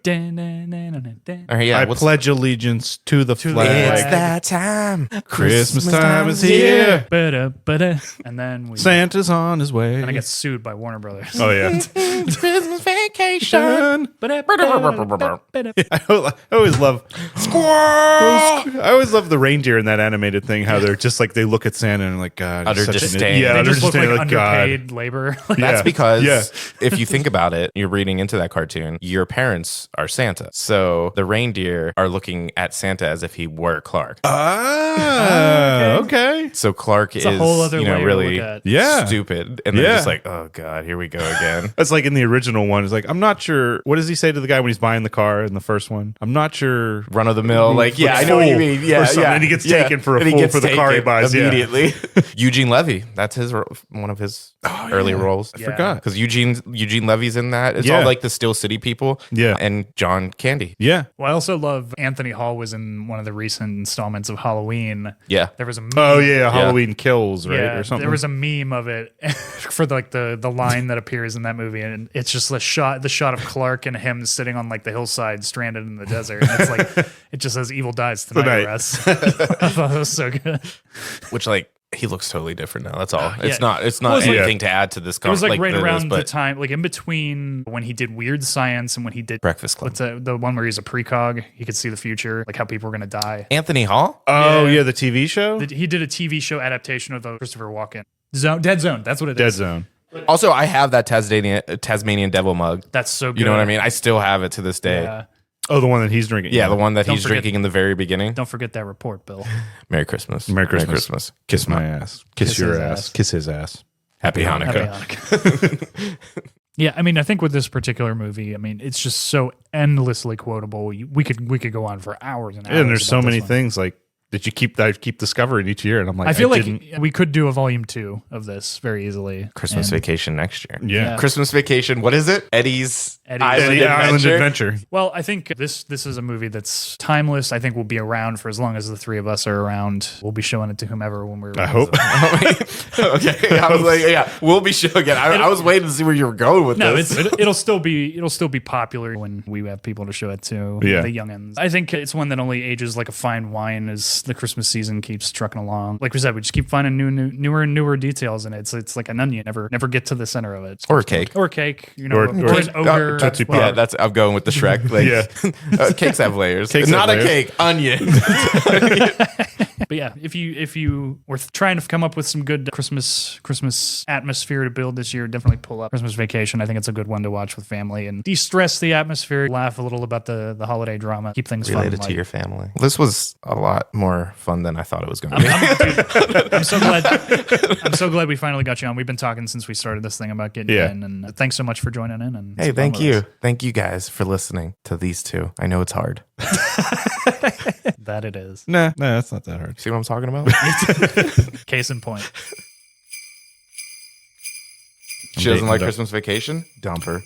Dun, dun, dun, dun, dun, dun. Or yeah, I what's- pledge allegiance to the the flag. It's flag. that time. Christmas time is here. Ba-da. And then we Santa's on his way. and I get sued by Warner Brothers. Oh yeah. Christmas Vacation. I always love I always love the reindeer in that animated thing. How they're just like they look at Santa and like God, Utter he's such an disdain. idiot. Yeah, They utter just look disdain, like underpaid labor. Like, Yeah. That's because Yeah. if you think about it, you're reading into that cartoon, your parents are Santa. So the reindeer are looking at Santa as if he were Clark. Okay. So Clark is a whole other layer to really look at. Yeah. stupid. And they're Yeah. just like, oh God, here we go again. That's like in the original one. It's like, I'm not sure. What does he say to the guy when he's buying the car in the first one? I'm not sure. Run of the mill. Like, For yeah, I know what you full mean. Yeah. or something. Yeah. And he gets Yeah. taken for a And he fool gets for the car he taken buys. Yeah. immediately. Eugene Levy. That's one of his early roles. Yeah. Forgot. Because Eugene Levy's in that. It's Yeah. all like the Still City people. Yeah. And John Candy. Yeah. Well, I also love Anthony Hall was in one of the recent installments of Halloween. Yeah. There was a meme. Oh yeah. Halloween Kills, right? Yeah, Or something. there was a meme of it for like the line that appears in that movie, and it's just the shot of Clark and him sitting on like the hillside, stranded in the desert. And it's like it just says "Evil dies tonight." Tonight. Russ. I thought it was so good. Which, like, He looks totally different now. That's all. Yeah. It's not Well, it's like- anything to add to this. It was like right this, around the but time, like in between when he did Weird Science and when he did Breakfast Club. what's the one where he's a precog. He could see the future, like how people were going to die. Anthony Hall. Oh Yeah. yeah, the TV show. He did a TV show adaptation of the Christopher Walken Dead Zone. That's what it Dead is. Zone. Also, I have that Tasmanian Devil mug. That's so good. You know what I mean? I still have it to this day. Yeah. Oh, the one that he's drinking. Yeah, the one that Don't he's forget- drinking in the very beginning. Don't forget that report, Bill. Merry Christmas. Merry Christmas. Kiss my ass. Kiss your his ass. ass. Kiss his ass. Happy Hanukkah. Happy Hanukkah. Yeah, I mean, I think with this particular movie, I mean, it's just so endlessly quotable. We could go on for hours and hours. And there's so about many this one. things like that I keep discovering each year, and I'm like, I feel like didn't- we could do a volume 2 of this very easily. Christmas And- Vacation next year. yeah. Christmas Vacation. What is it? Eddie's Eddie's Island Adventure. Adventure. Well, I think this is a movie that's timeless. I think we'll be around for as long as the three of us are around. We'll be showing it to whomever when we're. I hope. Okay, I was like, yeah, we'll be showing it. I was waiting to see where you were going with No, this. it'll still be popular when we have people to show it to. Yeah. The youngins. I think it's one that only ages like a fine wine as the Christmas season keeps trucking along. Like we said, we just keep finding newer and newer details in it. It's like an onion. Never get to the center of it. Or cake. Or cake. You know, Or- or an or- ogre. Tootsie Pop. Yeah, that's I'm going with the Shrek. Like, Yeah. cakes have layers. Cakes Not have a layers. cake, onion. But yeah, if you were trying to come up with some good Christmas atmosphere to build this year, definitely pull up Christmas Vacation. I think it's a good one to watch with family and de-stress the atmosphere, laugh a little about the holiday drama, keep things Related fun. to your family. This was a lot more fun than I thought it was going to be. I'm so glad we finally got you on. We've been talking since we started this thing about getting you Yeah. in, and thanks so much for joining in. And Hey, thank fun with you. us. Thank you guys for listening to these two. I know it's hard. That it is. Nah, that's not that hard. See what I'm talking about? Case in point. She doesn't like dating Christmas Vacation? Dump her.